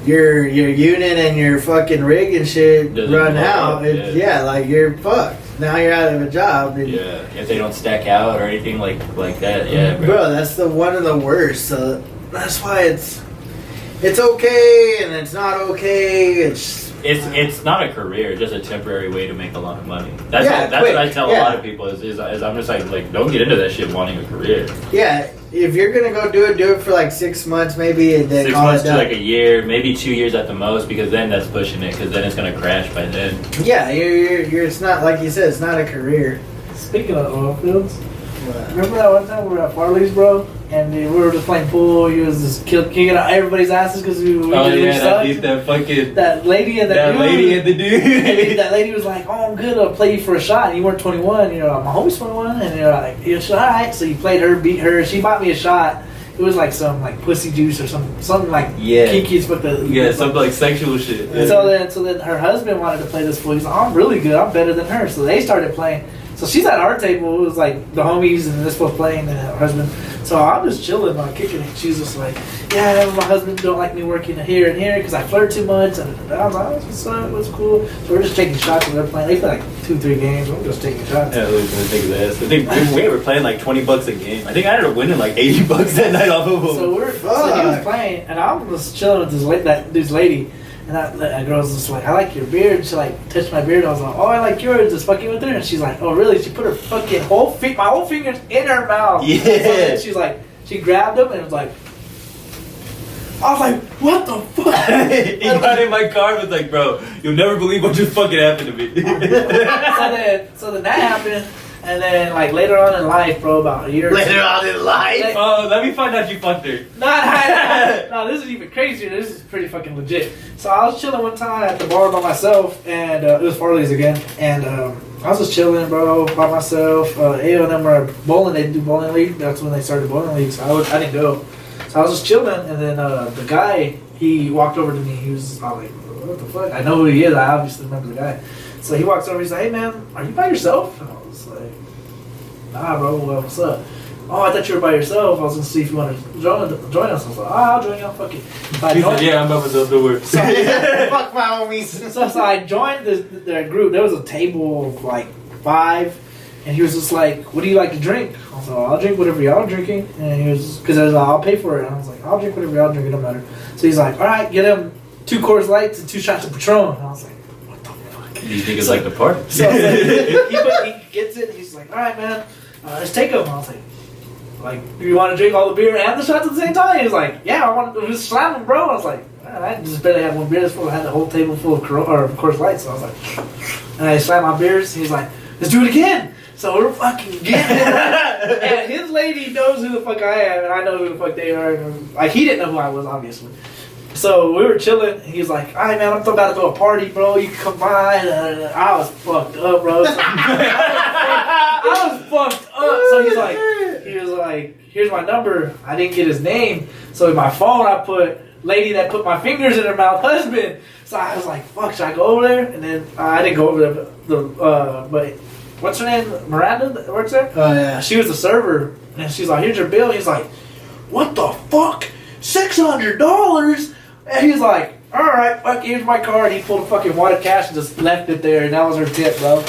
your unit and your fucking rig and shit Doesn't run work out. out, Yeah, like you're fucked. Now you're out of a job. And Yeah, if they don't stack out or anything like that, yeah, bro, that's the one of the worst. So that's why it's okay and it's not okay. It's not a career, it's just a temporary way to make a lot of money. That's Yeah, what I tell a yeah. lot of people is I'm just like don't get into that shit wanting a career. Yeah, if you're gonna go do it for like 6 months maybe, and then 6 call months it to done. like a year, maybe 2 years at the most, because then that's pushing it, because then it's gonna crash by then. Yeah, you're. It's not like you said. It's not a career. Speaking of oil fields, remember that one time we were at Farley's, bro? And we were just playing pool. He was just kicking out everybody's asses because we sucked. that fucking That lady and that dude. lady and the dude. That lady was like, "Oh, I'm good. I'll play you for a shot." And you weren't 21. You know, my homie's 21, and you're like, "All right." So you played her, beat her. She bought me a shot. It was like some like pussy juice or something like kinky as fuck. Yeah, something like sexual shit. And so then her husband wanted to play this fool. He's like, "Oh, I'm really good. I'm better than her." So they started playing. So she's at our table. It was like the homies and this fool playing and her husband. So I'm just chilling, like kicking it. She's just like, "Yeah, my husband don't like me working here and here because I flirt too much." And I was like, "Oh, what's up? What's cool?" So we're just taking shots and they're playing. They play like 2-3 games. We're just taking shots. Yeah, I think of that. I think we were playing like $20 a game. I think I ended up winning like $80 that night off of him. So he was playing, and I was just chilling with this lady, and that girl's just like, "I like your beard." She like touched my beard. I was like, "Oh, I like yours." Just fucking with her, and she's like, "Oh, really?" She put her fucking my whole fingers in her mouth. Yeah. So then she's like, she grabbed them and was like, I was like, "What the fuck?" He got in my car and was like, "Bro, you'll never believe what just fucking happened to me." so then that happened, and then like later on in life, bro, about a year. Later on in life. Oh, let me find out you fucked her. No, this is even crazier. This is pretty fucking legit. So I was chilling one time at the bar by myself, and it was Farley's again, and I was just chilling, bro, by myself. A of them were bowling. They do bowling league. That's when they started bowling league. So I didn't go. So I was just chilling, and then the guy, he walked over to me. I was like, "What the fuck?" I know who he is. I obviously remember the guy. So he walks over. He's like, "Hey man, are you by yourself?" And I was like, "Nah, bro. Well, what's up?" "Oh, I thought you were by yourself. I was gonna see if you want to join us." I was like, "Oh, I'll join y'all." Fuck it. So I He joined- said, "Yeah, I'm by myself. Don't worry." Fuck my homies. so I joined their group. There was a table of like 5, and he was just like, "What do you like to drink?" I was like, "I'll drink whatever y'all drinking." And he was, because I was like, "I'll pay for it." And I was like, "I'll drink whatever y'all drink. It don't matter." So he's like, "All right, get him 2 Coors Lights and 2 shots of Patron." And I was like, "What the fuck?" These niggas like the party. So I was like, he gets it. And he's like, "All right, man, let's take them." I was like, "Do you want to drink all the beer and the shots at the same time?" He was like, "Yeah, I want to just slam them, bro." I was like, "I just barely had 1 beer. This fool had the whole table full of Coors Lights." So I was like, and I slammed my beers. He's like, "Let's do it again." So we're fucking getting it. And his lady knows who the fuck I am, and I know who the fuck they are. And, like, he didn't know who I was, obviously. So we were chilling. He was like, "All right, man, I'm about to go to a party, bro. You can come by." I was fucked up, bro. I was fucked up. So he was like, "Here's my number." I didn't get his name. So in my phone, I put lady that put my fingers in her mouth, husband. So I was like, "Fuck, should I go over there?" And then I didn't go over there. But what's her name? Miranda that works there? Oh yeah. She was the server, and she's like, "Here's your bill." He's like, "What the fuck? $600?" And he's like, "All right, fuck, here's my card." He pulled a fucking wad of cash and just left it there, and that was her tip, bro.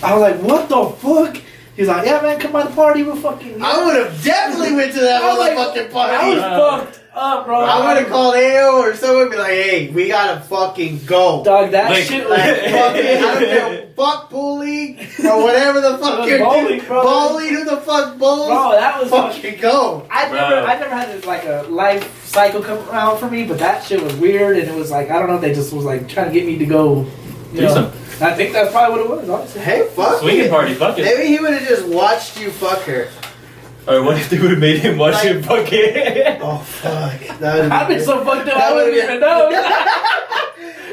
I was like, "What the fuck?" He's like, "Yeah, man, come by the party. We'll fucking." I would have definitely went to that I was like, motherfucking I party. was fucked up, bro. I would have called AO or someone and be like, "Hey, we gotta fucking go." Dog, that Like- shit Like, was fucking, I don't care, fuck pool league or whatever the fuck was you're bowling, doing. bro. Bowling, who the fuck bowls? Bro, that was fucking. fucking go. I never had this, like a life cycle come around for me, but that shit was weird, and it was like, I don't know, they just was like trying to get me to go. You Do know, some- I think that's probably what it was, honestly. Hey, fuck Swinging it. party, fuck it. Maybe he would have just watched you fuck her. Or what if they would have made him watch Like- him fucking? Oh fuck! That I'd be so fucked up. That I wouldn't would've even know.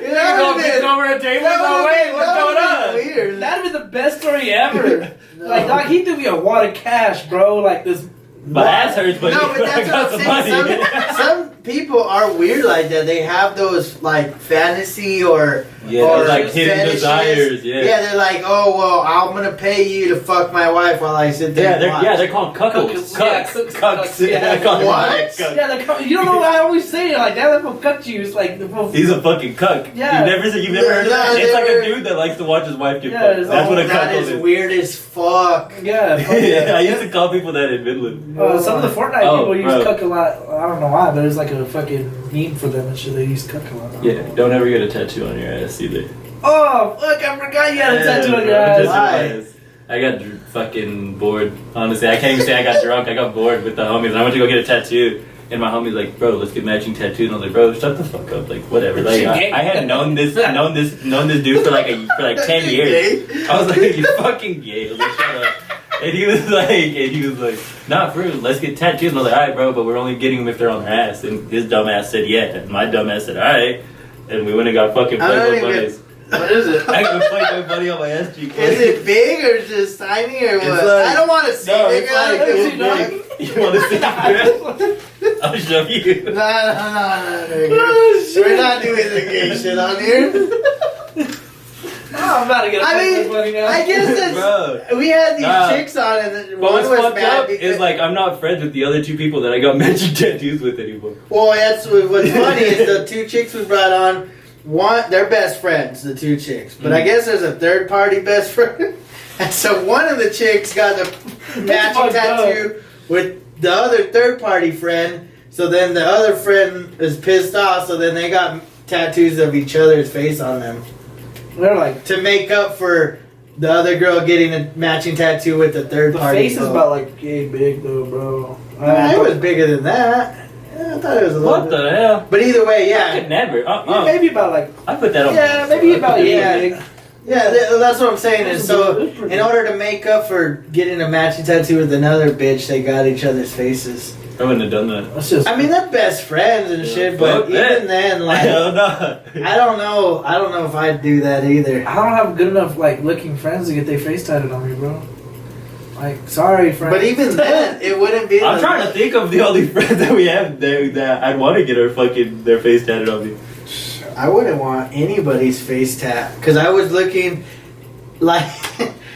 You go bend over a table. No way. What's going on? Weird. That'd be the best story ever. No. Like, dog, he threw me a wad of cash, bro. Like this. My ass hurts, but No, but I that's got what some I'm saying. money. Some people are weird like that. They have those like fantasy or Yeah, or like hidden fetishes. desires. Yeah. Yeah, they're like, oh well, I'm gonna pay you to fuck my wife while I sit there. Yeah, and watch. they're called cuckolds. Cuckolds. Yeah, Cucks. cucks. Cucks. Yeah. I call them What? cucks. Yeah, you don't know what I always say. Like, that will cut you. It's like the He's a fucking cuck. Yeah. You've never heard of that? No, It's like never. a dude that likes to watch his wife get Yeah, fucked. it's That's what a That cuckold is is. weird as fuck. Yeah. fuck Yeah, I yeah. used to call people that in Midland. Some of the Fortnite Oh, people use bro. cuck a lot. I don't know why, but it's like a fucking meme for them and shit. They use cuck a lot. Yeah, don't ever get a tattoo on your ass either. Oh, fuck, I forgot you had a tattoo on your bro, ass. tattoo on my Why? ass. I got fucking bored. Honestly, I can't even say I got drunk. I got bored with the homies. And I went to go get a tattoo. And my homie's like, bro, let's get matching tattoos. And I was like, bro, shut the fuck up. Like, whatever. Like, I had known this dude for like 10 years. I was like, you fucking gay. I was like, shut up. And he was like, nah, for real, let's get tattoos. And I was like, alright, bro, but we're only getting them if they're on their ass. And his dumb ass said, yeah. And my dumb ass said, alright. And we went and got fucking I don't Playboy even- bunnies. What is it? I got Playboy bunny on my ass cheek. Is it big or just tiny or what? It's like- I don't want to see No, it. it's like, it's Nigga. big. You want to see it? I'll show you. No, We're not doing the gay shit on here. I'm about to get a I mean, Playboy bunny now. I guess that's. Bro. We had these Nah. chicks on, and then But one what's was fucked mad up because. is like I'm not friends with the other two people that I got matching tattoos with anymore. Well, that's what's funny is the two chicks we brought on. One, they're best friends, the two chicks. But I guess there's a third party best friend. And so one of the chicks got the matching fucked tattoo with the other third party friend. So then the other friend is pissed off. So then they got tattoos of each other's face on them They're like, to make up for the other girl getting a matching tattoo with the third the party. face is girl. about like yay big though, bro. It was bigger than that. Yeah, I thought it was a little What bit. the hell? But either way, I could yeah. never. Yeah, maybe about like, I put that on. yeah, maybe about Yeah. yay big. Yeah, that's what I'm saying. Is so in order to make up for getting a matching tattoo with another bitch, they got each other's faces. I wouldn't have done that. That's just. I mean, they're best friends and shit, but Fuck that. even then, like, Hell no. I don't know. I don't know if I'd do that either. I don't have good enough like looking friends to get their face tatted on me, bro. Like, sorry, friend. But even then, it wouldn't be. I'm trying to think of the only friends that we have that I'd want to get their face tatted on me. I wouldn't want anybody's face tat because I was looking. Like,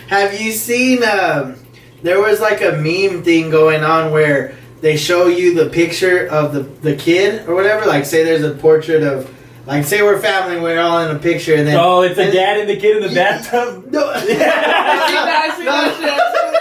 have you seen? There was like a meme thing going on where they show you the picture of the kid or whatever. Like, say there's a portrait of, like, say we're family, we're all in a picture, and then Oh, it's a and- dad and the kid in the bathtub. No, I seen that shit.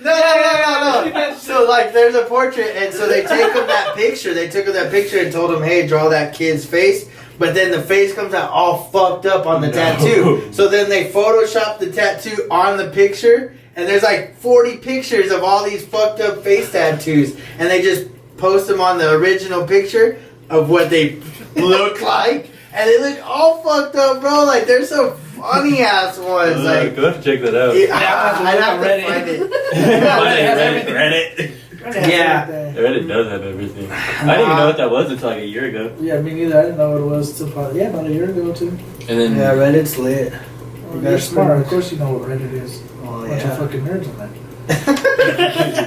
no. So like, there's a portrait, and so they take him that picture. They took him that picture and told him, "Hey, draw that kid's face." But then the face comes out all fucked up on the No. tattoo. So then they Photoshop the tattoo on the picture, and there's like 40 pictures of all these fucked up face tattoos, and they just post them on the original picture of what they look like, and they look all fucked up, bro. Like, there's some funny ass ones. Like, Go have to check that out. I'd have to Reddit. find it. Reddit. Yeah. Reddit does have everything. I didn't even know what that was until like a year ago. Yeah, me neither. I didn't know what it was till probably about a year ago too. And then Yeah, Reddit's lit. Oh, You you're guys smart. pretty Of course, you know what Reddit is. Oh, Bunch of fucking nerds on that.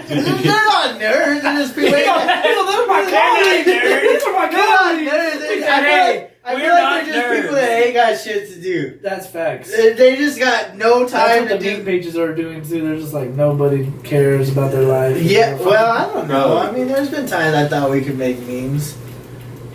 They're not nerds. They're just people. These are my colleagues. These are my They're not colleagues. nerds. I feel like they're just nerds. people that ain't got shit to do. That's facts. They just got no That's time what to the meme do. pages are doing too. They're just like nobody cares about their life. Yeah, well, I don't know. Bro. I mean, there's been times I thought we could make memes.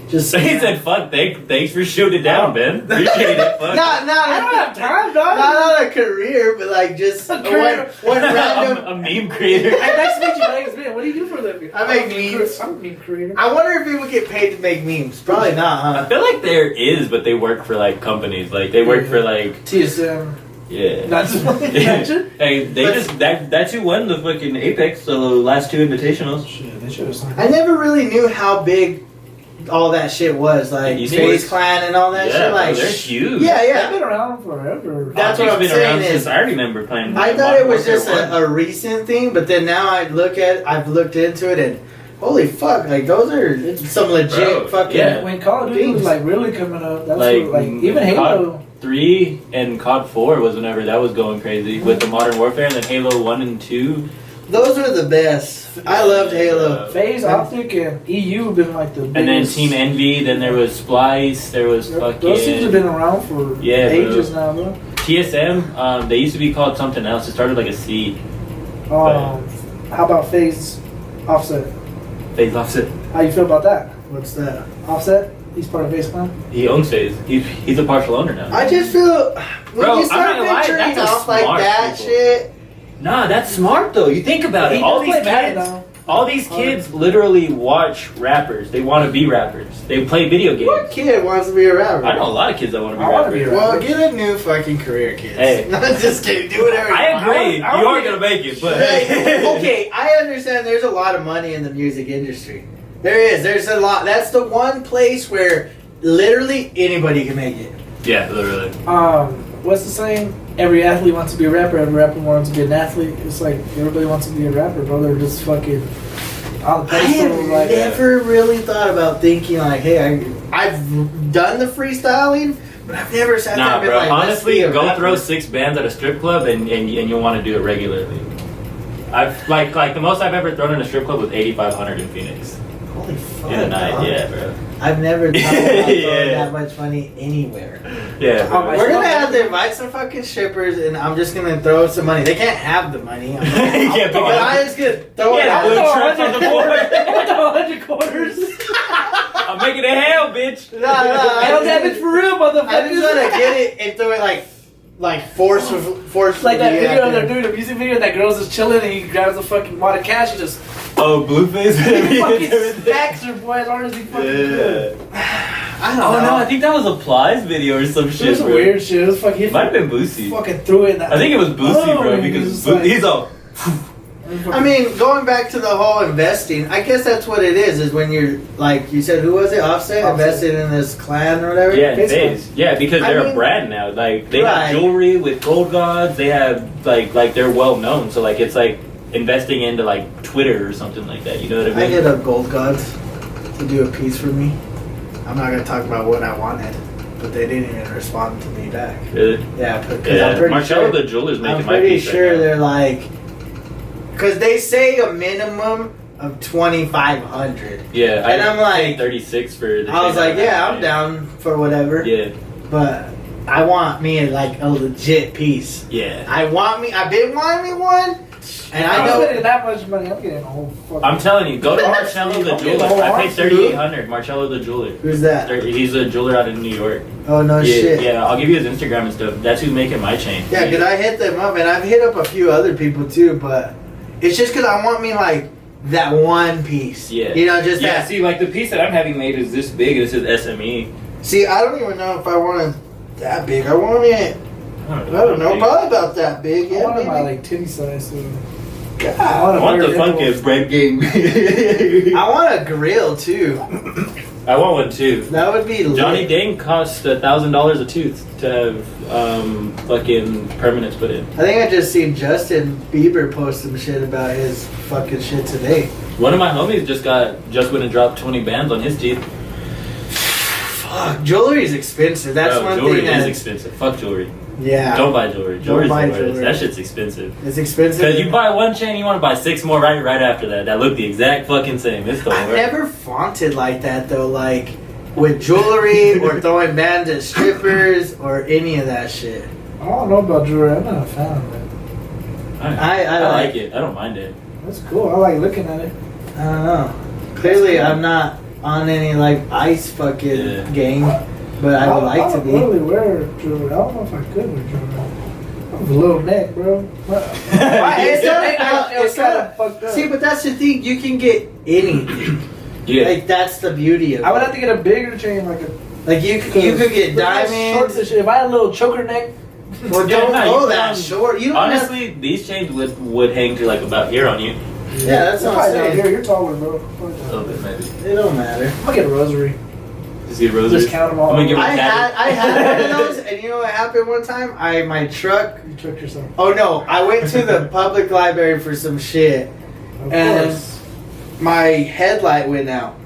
Just he said, "Fuck, thanks for shooting it down, Ben. Appreciate it." Fuck. not I don't have time, dog. not on a career, but like just A one career. random. a meme creator. Hey, nice to meet you. My name is Ben. What do you do for a living? I make I'm a memes. I'm a meme creator. I wonder if people get paid to make memes. Probably not, I huh? feel like there is, but they work for like companies. Like they work for like TSM. yeah. Not just imagine. Hey, they But- just that's who won the fucking Apex, so the last two invitationals. Shit, they should have signed. I never really knew how big all that shit was, like Esports. FaZe Clan and all that Yeah, shit. bro, Like, they're huge. yeah, They've yeah. been around forever. That's what Optic's I'm been around saying is- since I remember playing. I thought it was Modern just Warfare 1. a recent thing, but then now I've looked into it, and holy fuck, like those are some legit Bro, fucking. yeah. When Call of Duty was Things. like really coming up, that's Like, what, like even Halo. COD 3 and COD 4 was whenever that was going crazy with the Modern Warfare, and then Halo 1 and 2. Those were the best. I loved Halo. FaZe, Optic, and EU have been like the biggest. And then Team Envy, then there was Splice, there was Those teams have fucking been around for Yeah, bro. ages now, bro. TSM. They used to be called something else. It started like a C. How about FaZe Offset? FaZe Offset. How you feel about that? What's that? Offset? He's part of FaZe Clan? He owns FaZe. He's a partial owner now. I just feel when Bro, you I'm start not gonna lie, venturing that's a off like smart that people. shit. Nah, that's smart though. You think about it. He All does these play Madden, kids, though. all these kids literally watch rappers. They want to be rappers. They play video games. What kid wants to be a rapper? I know a lot of kids that want to be I wanna rappers. be a Well, rapper. get a new fucking career, kids. Hey. Just kidding. Do whatever. I you want. agree. I You are would- gonna make it, but Hey, okay, I understand there's a lot of money in the music industry. There is. There's a lot. That's the one place where literally anybody can make it. Yeah, literally. What's the saying? Every athlete wants to be a rapper. Every rapper wants to be an athlete. It's like everybody wants to be a rapper, bro. They're just fucking on the I pedestal. have Like, never really thought about thinking like, hey, I've done the freestyling, but I've never sat there Nah, and been bro. like, let's Honestly, be a go rapper. throw 6 bands at a strip club and you'll want to do it regularly. I've like the most I've ever thrown in a strip club was 8,500 in Phoenix Holy fuck. in a night. dog. Yeah, bro. I've never thought about throwing Yeah. that much money anywhere. Yeah, bro. Oh, We're gonna have to invite some fucking strippers, and I'm just gonna throw some money. They can't have the money. I'm Yeah, but I'm just gonna throw it Yeah, out. blue I trap on the floor. want 100 quarters. I'm making it hell, bitch. No, Hell damage for real, motherfuckers. I just wanna get it and throw it like force. Like that video after. they're doing a music video, that girl's just chilling and he grabs a fucking wad of cash, he just Oh, Blueface. fucking stacks her, boy, as hard as he fucking could. I don't Oh know. no, I think that was a Plies video or some It shit. was some bro. weird shit. It was fucking, It might have been Boosie. fucking threw it in that. I think it was Boosie, bro, and because was like- he's all. I mean, going back to the whole investing, I guess that's what it is when you're, like you said, who was it? Offset? Offset. Invested in this clan or whatever? Yeah, FaZe FaZe. Yeah, because I they're mean- a brand now. Like they Right. have jewelry with gold gods. They have like they're well known. So like it's like investing into like Twitter or something like that. You know what I I mean? hit up Gold Gods to do a piece for me. I'm not gonna talk about what I wanted, but they didn't even respond to me back. Really? Yeah, because Yeah. I'm pretty Marcello sure. the jeweler's making I'm my pretty piece sure right now. they're like, because they say a minimum of 2,500. Yeah, And I'm like- paid 36 for. The I was chain like, that I yeah, got. I'm down for whatever. Yeah, But I want me like a legit piece. yeah. I've been wanting me one, and I I'm know. spending that much money, I'm getting a whole fucking. I'm telling you, go to That's- Marcello the I'm getting the jeweler. whole I paid arm. 3,800. Marcello the jeweler. Who's that? He's a jeweler out in New York. Oh no yeah, shit. yeah. I'll give you his Instagram and stuff. That's who's making my chain. Yeah, because I hit them up, and I've hit up a few other people too, but it's just because I want me like that one piece. Yeah. You know, just Yeah, that. see, like the piece that I'm having made is this big. This is SME. See, I don't even know if I want it that big. I want it, I don't know, probably about that big. I Yeah, wanted my maybe. like titty size. So. God. I want the bigger funk nipple. is bread game. I want a grill too. I want one too. That would be lit. Johnny Dang cost $1,000 a tooth to have fucking permanents put in. I think I just seen Justin Bieber post some shit about his fucking shit today. One of my homies just went and dropped 20 bands on his teeth. Fuck, jewelry is expensive. That's Bro, one jewelry thing. is That, expensive. Fuck jewelry. yeah, Don't buy jewelry. Jewelry's buy the worst. jewelry. That shit's expensive. it's expensive. Because you buy one chain, you want to buy 6 more right after that. That look the exact fucking same. It's the I've worst. never flaunted like that though, like with jewelry or throwing bands at strippers or any of that shit. I don't know about jewelry. I'm not a fan of it. I I like it. I don't mind it. That's cool. I like looking at it. I don't know. Clearly, I'm not on any like ice fucking Yeah. gang, but I would like to don't be. really wear jewelry. I don't know if I could wear jewelry. I have a little neck, bro. It's It's not- kind of fucked up. See, but that's the thing. You can get anything. Yeah. Like that's the beauty of it. I would have to get a bigger chain, like a. Like you could get Shorts and diamonds. shit. If I had a little choker neck, Well, Yeah, don't no, go you that can- short. You don't have. Honestly, these chains would hang to like about here on you. Yeah, that's You're what I'm probably down saying. here. You're taller, bro. A little bit, maybe. It don't matter. I'm gonna get a rosary. Just get rosary. Just count them all. I'm gonna give I it a had tatted. one of those, and you know what happened one time? My truck. You tricked yourself. Oh no! I went to the public library for some shit, Of and course. my headlight went out.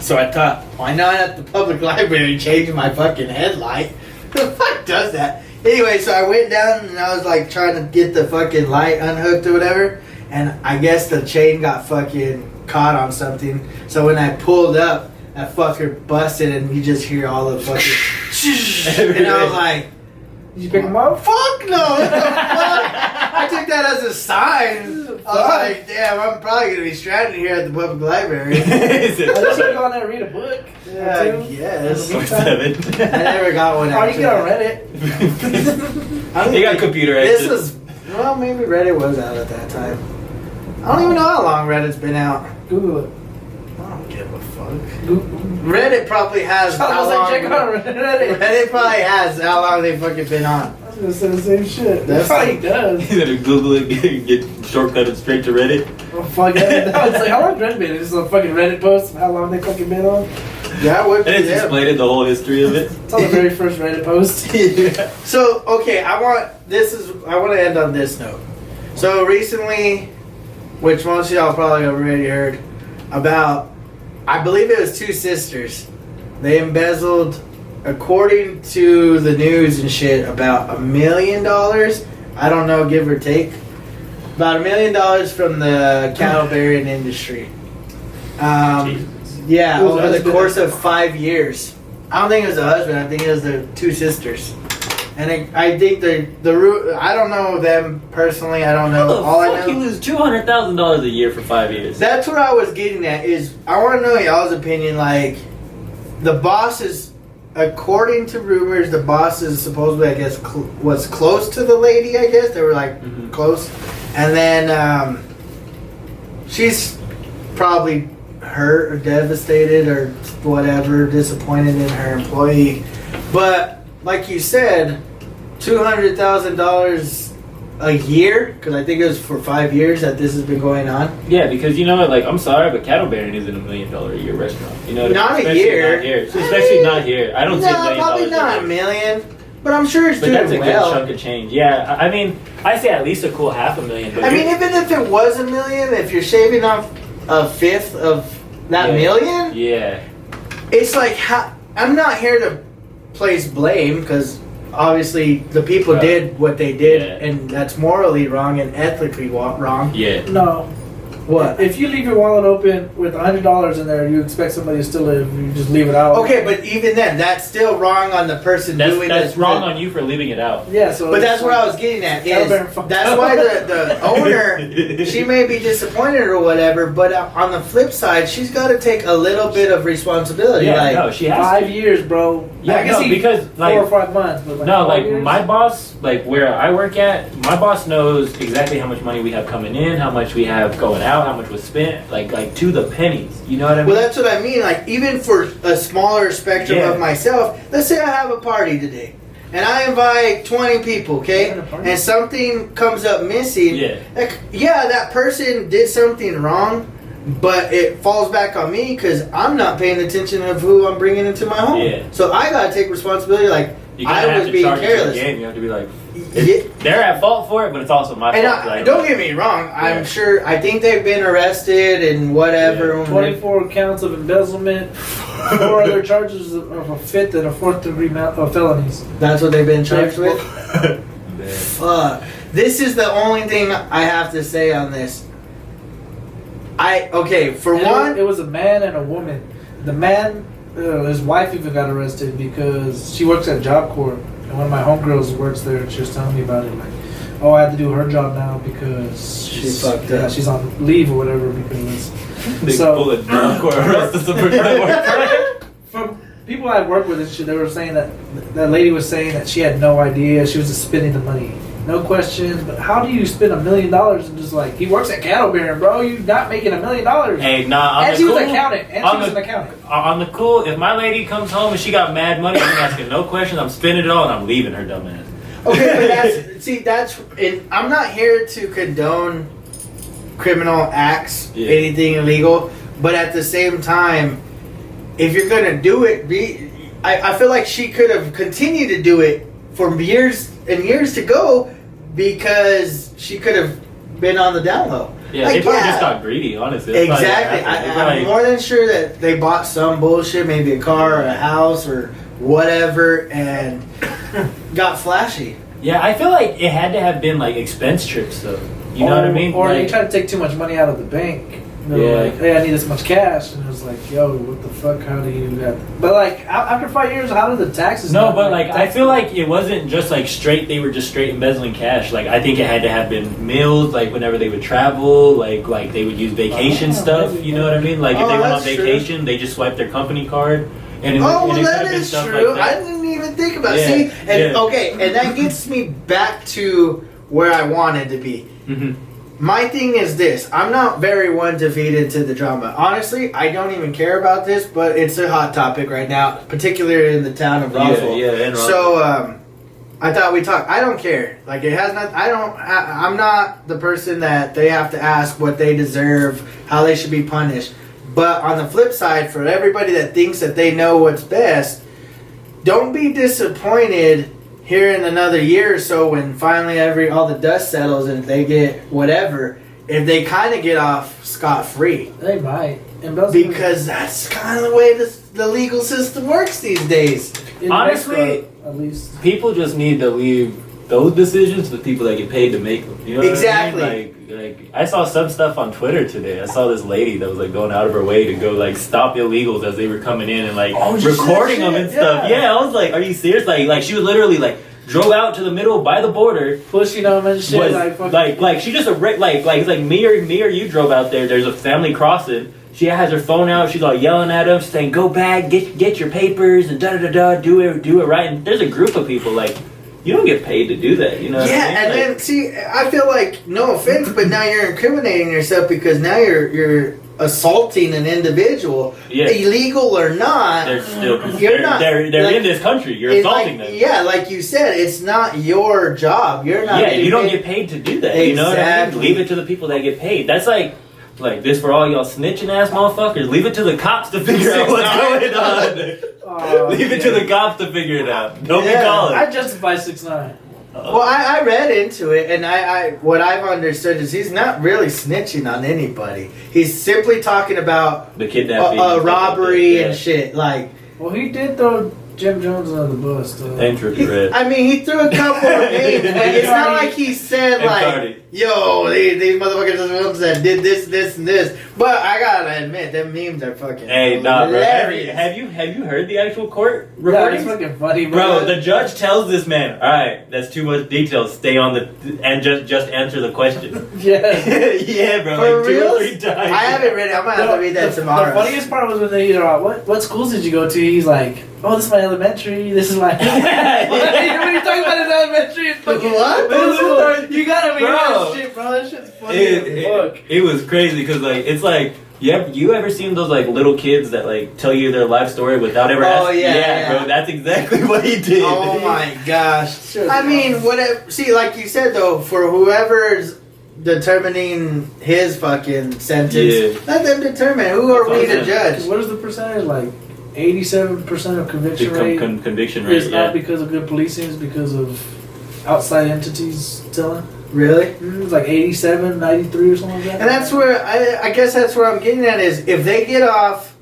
So I thought, why not at the public library change my fucking headlight? Who the fuck does that? Anyway, so I went down and I was like trying to get the fucking light unhooked or whatever, and I guess the chain got fucking caught on something. So when I pulled up, that fucker busted, and you just hear all the fucking. And I was like, Did you pick them up? fuck no! What the fuck? I took that as a sign. I was like, damn, I'm probably gonna be stranded here at the public library. Is I it just gonna go on there and read a book. Yeah, I guess. Or 7. I never got one. Oh, you after get on that. Reddit. I don't You got think- computer This access. was well, maybe Reddit was out at that time. I don't even know how long Reddit's been out. Google it. I don't give a fuck. Google. Reddit probably has I how was long. like, check out Reddit. Reddit probably has how long they fucking been on. I was gonna say the same shit. That's That's probably does. You gotta Google it, get shortcutted straight to Reddit. Oh, fuck it. I was like, how long Reddit been? It's just a fucking Reddit post of how long they fucking been on. That would be And it's them. explained the whole history of it. It's on the very first Reddit post. So okay, I want to end on this note. So recently, which most of y'all probably already heard about, I believe it was two sisters. They embezzled, according to the news and shit, about $1 million. I don't know, give or take, about $1 million from the cattle bearing industry. Jesus. Yeah, Who's the over the husband? course of 5 years. I don't think it was the husband. I think it was the two sisters. And I think I don't know them personally. I don't How know. the All I fuck you know. lose $200,000 a year for 5 years? That's what I was getting at. Is I want to know y'all's opinion. Like, the boss is, according to rumors, the boss is supposedly, I guess, was close to the lady. I guess they were like Mhm. close, and then she's probably hurt or devastated or whatever, disappointed in her employee. But like you said, $200,000 a year, because I think it was for 5 years that this has been going on. Yeah, because you know what? Like, I'm sorry, but cattle bearing isn't $1 million a year restaurant. You know what Not I mean? a Especially year. Not here. Especially not here. I don't see $1 No, million. probably not a a year. million, but I'm sure it's But doing that's a good well. chunk of change. Yeah, I mean, I say at least a cool $500,000. But I mean, even if it was $1 million, if you're shaving off a fifth of that Yeah. million, yeah, it's like I'm not here to place blame, because obviously the people Right. did what they did, Yeah. and that's morally wrong and ethically wrong. yeah. No. What? If you leave your wallet open with $100 in there, you expect somebody to still live. You just leave it out. Okay, but even then, that's still wrong on the person That's doing that's it. wrong on you for leaving it out. Yeah, so. But it's that's what like- I was getting at. Caliber Is fucked that's up. why the owner, she may be disappointed or whatever, but on the flip side, she's got to take a little bit of responsibility. Yeah, like, no, she has 5 to. years, bro. Yeah, I can no, see because, 4 like- or 5 months. But No, 5 like years? my boss, like where I work at, my boss knows exactly how much money we have coming in, how much we have going out, how much was spent, like to the pennies. You know what I mean? well, that's what I mean. Like, even for a smaller spectrum Yeah. of myself, let's say I have a party today, and I invite 20 people, okay, You're at a party? and something comes up missing. Yeah. Like, yeah, that person did something wrong, but it falls back on me because I'm not paying attention of who I'm bringing into my home. Yeah. So I gotta take responsibility. Like, You I kinda have was to being charge it to the careless. game. You have to be like, Yeah. they're at fault for it, but it's also my And fault. Like, don't get me wrong. Yeah. I'm sure. I think they've been arrested and whatever. Yeah. 24 counts of embezzlement, 4 other charges of a fifth and a fourth degree of felonies. That's what they've been charged with. Man. Fuck. This is the only thing I have to say on this. For And one, it was a man and a woman. The man, his wife even got arrested because she works at Job Corps, and one of my homegirls works there, and she was telling me about it. Like, oh, I have to do her job now because She fucked up. she's on leave or whatever. Because They So- pull a drunk or arrested some for trying to work. from people I work with, and shit, they were saying that that lady was saying that she had no idea. She was just spending the money. No questions, but how do you spend $1 million and just like he works at cattle bearing, bro? You not making $1 million? Hey, nah, on And the she was cool, an accountant. And on she was the- an accountant. On the cool, if my lady comes home and she got mad money, I'm asking no questions. I'm spending it all and I'm leaving her dumb ass. okay, but I'm not here to condone criminal acts, Yeah. anything illegal. But at the same time, if you're gonna do it, I feel like she could have continued to do it for years and years to go because she could have been on the down low. Yeah, Like, they probably yeah. just got greedy, honestly. That's probably what Exactly. happened. They I'm probably- more than sure that they bought some bullshit, maybe a car or a house or whatever, and got flashy. Yeah, I feel like it had to have been like expense trips though. You know what I mean? Or they Like, try to take too much money out of the bank. They're Yeah. like, hey, I need this much cash. And it was like, yo, what the fuck? How do you have... But like, after 5 years, how do the taxes... no, come? but like I feel like it wasn't just like straight. They were just straight embezzling cash. Like I think it had to have been meals. Like whenever they would travel, like they would use vacation Oh, stuff. maybe, You know what I mean? Like if Oh, they went on that's true. vacation, they just swiped their company card. And it, Oh, and well, it could that have been is stuff true. like I that. didn't even think about it. Yeah, See, and yeah. okay, and that gets me back to where I wanted to be. Mhm. My thing is this: I'm not very one to feed into the drama. Honestly, I don't even care about this, but it's a hot topic right now, particularly in the town of Roswell. Yeah, and So, I thought we talked. I don't care. Like it has not. I'm not the person that they have to ask what they deserve, how they should be punished. But on the flip side, for everybody that thinks that they know what's best, don't be disappointed here in another year or so when finally all the dust settles and they get whatever. If they kind of get off scot free, They might. Embezzlement- because that's kind of the way the legal system works these days. in Honestly, Mexico, at least. People just need to leave those decisions to people that get paid to make them. You know what Exactly. I mean? Like I saw some stuff on Twitter today. I saw this lady that was like going out of her way to go like stop illegals as they were coming in and like Oh, you said recording them shit, and stuff. yeah. Yeah, I was like, are you serious? Like she was literally like drove out to the middle by the border. Pushing them and shit. Was Like, fucking, like she just it's like me or you drove out there. There's a family crossing. She has her phone out. She's all yelling at him, saying, "Go back, get your papers and da da da da. Do it right." And there's a group of people like you don't get paid to do that. You know? What I Yeah, mean? and Like, then see, I feel like no offense, but now you're incriminating yourself because now you're assaulting an individual, Yeah. illegal or not. they're still You're they're, not- they're like, in this country. You're It's assaulting like, them. yeah, like you said, it's not your job. You're not. Yeah, getting you don't paid- get paid to do that. You know what I Exactly. mean? Leave it to the people that get paid. That's like this for all y'all snitching ass motherfuckers. Leave it to the cops to figure out what's going on. oh, Leave it to the cops to figure it out. Don't be Yeah. calling. I justify 6ix9ine. Well, I read into it, and I what I've understood is he's not really snitching on anybody. He's simply talking about The kidnapping, a robbery yeah. and shit. Like, Well, he did throw Jim Jones under the bus, though. And Trippie Red. I mean, he threw a couple of names. But it's not Cardi. like he said And like, Cardi. "Yo, these motherfuckers are the ones that did this, this, and this." But I gotta admit, them memes are fucking Hey, nah, bro. hilarious. Have you heard the actual court Yeah, recordings? it's fucking funny, Bro, the judge tells this man, "All right, that's too much detail. Stay on the and just answer the question." Yeah. Yeah, bro, For like 2 real? or 3 times. I haven't read it. I'm gonna have to read that the tomorrow. funniest part was when they're like, what schools did you go to? He's like, oh, this is my elementary. This is my... when you talking about his elementary, it's fucking... What? You gotta be Bro. that shit, bro. That shit's funny as fuck. It was crazy because like it's like you ever seen those like little kids that like tell you their life story without ever Oh, asking? yeah. Bro, that's exactly what he did. Oh my gosh! Sure. I mean, whatever. See, like you said though, for whoever's determining his fucking sentence, Yeah. let them determine. Who are we to That's judge? What is the percentage? Like 87% of conviction rate Conviction rate. is Yeah. not because of good policing, it's because of outside entities telling. Really? It's like 87, 93 or something like that. And that's where I guess that's where I'm getting at is if they get off,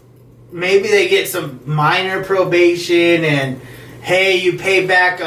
maybe they get some minor probation and hey, you pay back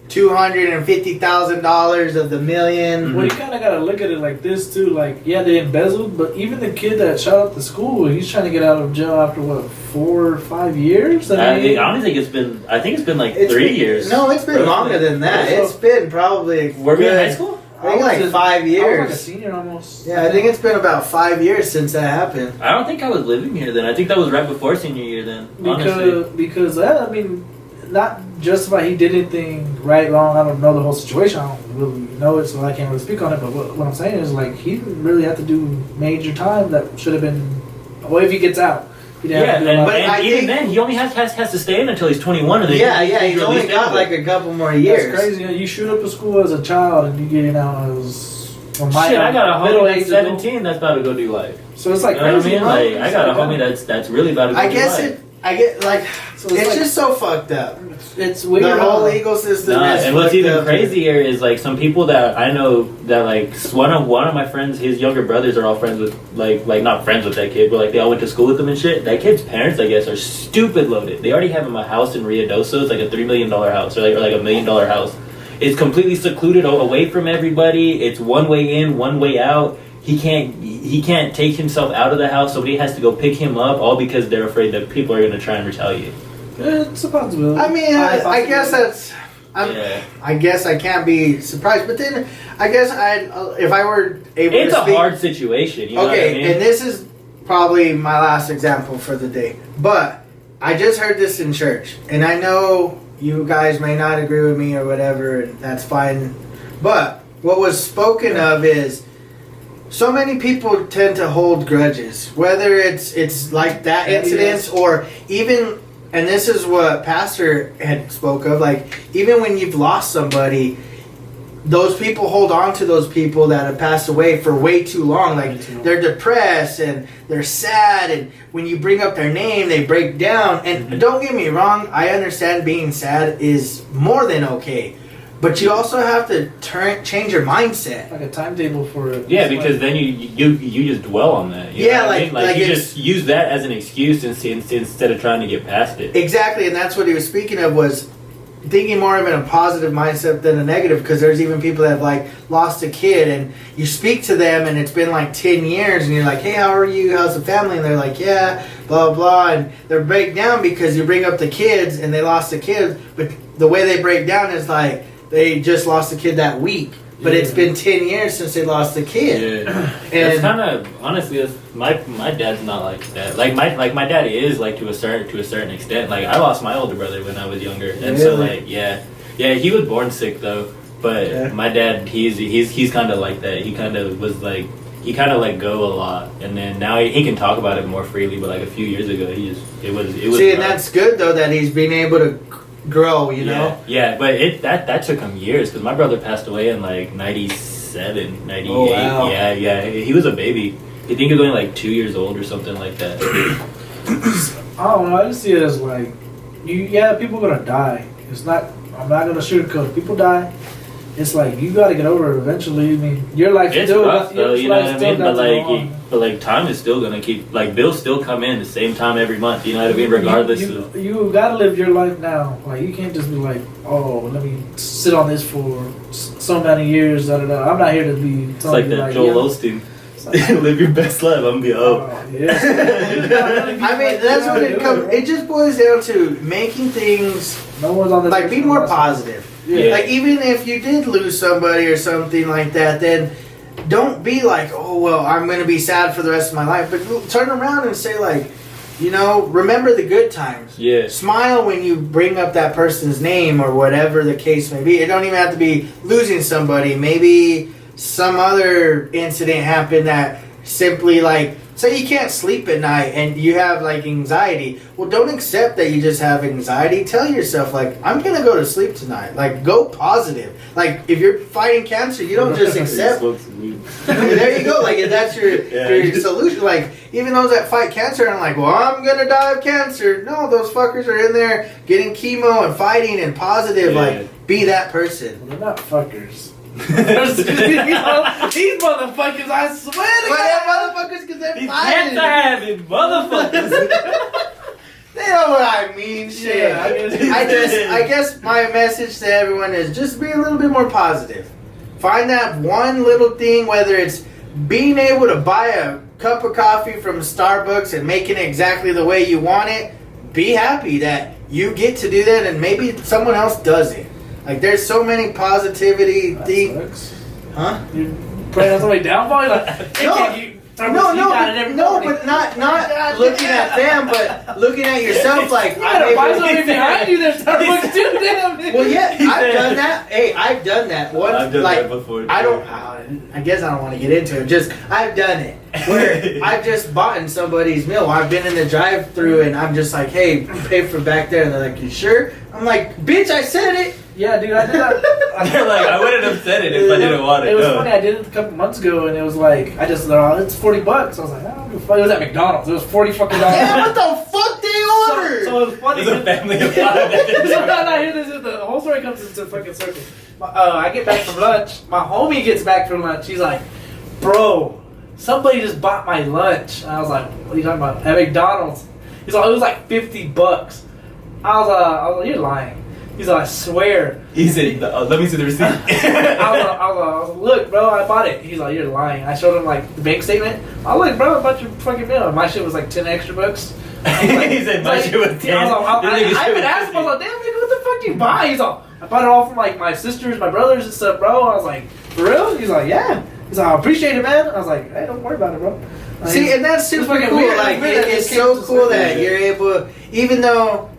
$250,000 of the million. Well, you kind of got to look at it like this too. Like, yeah, they embezzled, but even the kid that shot up the school, he's trying to get out of jail after what, 4 or 5 years? I don't think it's been. I think it's been like 3 years. No, it's been Really? longer than that. Yeah. It's been probably. Were we in good- high school? I think like 5 I was like a years. senior almost. Yeah, I think it's been about 5 years since that happened. I don't think I was living here then. I think that was right before senior year then. Honestly. Because I mean, not justify he did anything right, wrong. I don't know the whole situation. I don't really know it, so I can't really speak on it. But what I'm saying is, like, he didn't really have to do major time that should have been. Well, if he gets out, he didn't have to do a lot. But I and even think- then, he only has to stay in until he's 21. And then Yeah, he's only released got anyway. like a couple more years. That's crazy. You shoot up a school as a child and you get out as Well, Shit, I got a middle homie that's age adult. 17 that's about to go do life. So it's like You know what I crazy. mean? huh? Like, I got a It's homie that's really about to go I do guess life. I get like So it's like- just so fucked up. It's weird. The whole huh? legal system Nah, is and what's fucked even up. crazier is like some people that I know that like one of my friends, his younger brothers are all friends with like not friends with that kid, but like they all went to school with him and shit. That kid's parents, I guess, are stupid loaded. They already have him a house in Ruidoso. It's like a $3 million house or like $1 million house. It's completely secluded away from everybody. It's one way in, one way out. He can't take himself out of the house. Somebody has to go pick him up, all because they're afraid that people are going to try and retaliate. It's a possibility. I mean, I guess possibility. that's. Yeah. I guess I can't be surprised, but then I guess if I were able It's to a speak, hard situation. You know okay, what I mean? and this is probably my last example for the day, but I just heard this in church, and I know you guys may not agree with me or whatever, and that's fine. But what was spoken of is so many people tend to hold grudges, whether it's like that incident or even. And this is what Pastor had spoke of. Like, even when you've lost somebody, those people hold on to those people that have passed away for way too long. Like, they're depressed and they're sad. And when you bring up their name, they break down. And don't get me wrong, I understand being sad is more than okay. But you also have to change your mindset. like a timetable for it. Yeah, It's because like- then you just dwell on that. You know Yeah, what I like- mean? like you it's- just use that as an excuse instead of trying to get past it. Exactly, and that's what he was speaking of, was thinking more of in a positive mindset than a negative, because there's even people that have like lost a kid and you speak to them and it's been like 10 years and you're like, hey, how are you, how's the family? And they're like, yeah, blah blah, and they're break down because you bring up the kids and they lost a kid, but the way they break down is like they just lost a kid that week, but it's been 10 years since they lost a kid. Yeah, And it's kind of honestly, my dad's not like that. Like my dad is like to a certain extent. Like I lost my older brother when I was younger, and so Really? like yeah, he was born sick though. But Yeah. my dad, he's kind of like that. He kind of was like he kind of let go a lot, and then now he can talk about it more freely. But like a few years ago, it was. see, and rough. that's good though that he's being able to grow, you know. Yeah, but that took him years because my brother passed away in like 97, 98. Oh, wow. Yeah, he was a baby. I think he was only like 2 years old or something like that. I don't know. I just see it as like, people are gonna die. It's not. I'm not gonna sugarcoat. People die. It's like you got to get over it eventually. I mean, your life It's still. rough though, you know what I mean? But But time is still gonna keep like bills still come in the same time every month. You know what I mean? Regardless of you gotta live your life now. Like you can't just be like, oh, let me sit on this for so many years. Da, da, da. I'm not here to be. it's like that Joel Osteen. It's like, Live your best life. I'm gonna be yeah. I mean, that's what it comes. It just boils down to making things No one's on the like be more positive. Yeah. Like even if you did lose somebody or something like that, then don't be like, oh well, I'm gonna be sad for the rest of my life. But turn around and say like, remember the good times. Yeah. Smile when you bring up that person's name or whatever the case may be. It don't even have to be losing somebody. Maybe some other incident happened that simply like, say you can't sleep at night and you have like anxiety. Well, don't accept that you just have anxiety. Tell yourself like, I'm gonna go to sleep tonight. Like, go positive. Like, if you're fighting cancer, you don't just accept. There you go. Like, if that's your solution. Like, even those that fight cancer, I'm like, well, I'm gonna die of cancer. No, those fuckers are in there getting chemo and fighting and positive. Yeah. Like, be that person. Well, they're not fuckers. These motherfuckers, I swear to But God. they're motherfuckers because they're These fighting. cats are having motherfuckers. They know what I mean. Shit. Yeah, I guess. I guess my message to everyone is just be a little bit more positive. Find that one little thing, whether it's being able to buy a cup of coffee from Starbucks and making it exactly the way you want it. Be happy that you get to do that, and maybe someone else does it. Like, there's so many positivity That things. sucks. Huh? You praying on somebody's downfall? You're like, No, but not looking at them, but looking at yourself. Like, You gotta find I'm somebody able, behind you that's Starbucks too, damn. well, yeah, I've done that. Hey, I've done that. One, I've done like, that before. I don't. I guess I don't want to get into it. Just I've done it where I've just bought in somebody's meal. I've been in the drive-through and I'm just like, hey, pay for back there, and they're like, you sure? I'm like, bitch, I said it. Yeah, dude, I did that. They're like, I wouldn't have said it if I didn't want it. It was No. funny. I did it a couple months ago, and it was like I just it's $40. I was like, I don't give a fuck. It was at McDonald's. It was $40 fucking dollars. Yeah, what the fuck they ordered? So it was funny. It's a family of five that did So, it. no, here this is the whole story comes into fucking circle. I get back from lunch. My homie gets back from lunch. He's like, bro, somebody just bought my lunch. And I was like, what are you talking about? At McDonald's. He's like, it was like $50. I was like, you're lying. He's like, I swear. He said, let me see the receipt. I was like, look, bro, I bought it. He's like, you're lying. I showed him like the bank statement. I look, bro, I bought your fucking meal. My shit was like 10 extra bucks. I was like- He said, my shit was 10. I even asked him, I was like, damn, nigga, what the fuck do you buy? He's like, I bought it all from like my sisters, my brothers and stuff, bro. I was like, for real? He's like, yeah. He's like, I appreciate it, man. I was like, hey, don't worry about it, bro. Like, See, and that's super fucking cool. weird. Like, It's weird that it's it so came to cool circle. that you're able, even though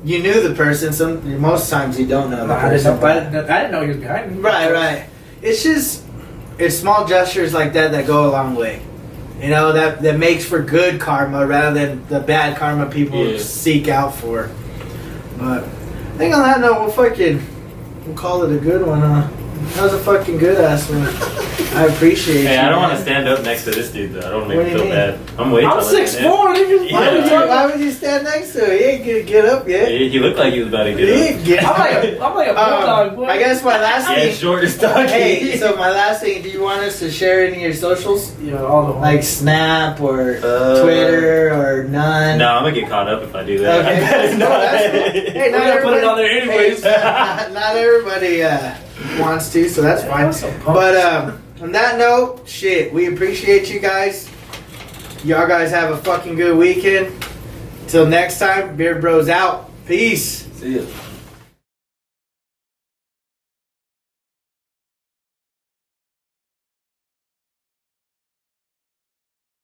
you knew the person, most times you don't know the I didn't person. know, I didn't know he was behind me. Right. It's small gestures like that go a long way. You know, that makes for good karma rather than the bad karma people seek out for. But I think on that note, we'll call it a good one, huh? That was a fucking good ass one. I appreciate Hey, you. I don't want man. to stand up next to this dude, though. I don't want to What make do him you feel mean? bad. I'm way I'm taller than 6'4", him. nigga. Yeah. Why would you stand next to it? He ain't gonna get up yet. He looked like he was about to He get up. ain't get I'm like a bulldog, boy. I guess my last Yeah, thing. short as dog. Hey, so my last thing. Do you want us to share any of your socials, You know, all the like Snap or Uh, Twitter or none? No, I'm gonna get caught up if I do that. Okay. I better No, not. that's cool. Hey, We're gonna put it on there anyways. Not everybody wants to, so that's fine. I'm so pumped. But on that note, shit, we appreciate you guys. Y'all guys have a fucking good weekend. Till next time, Beard Bros out. Peace. See ya.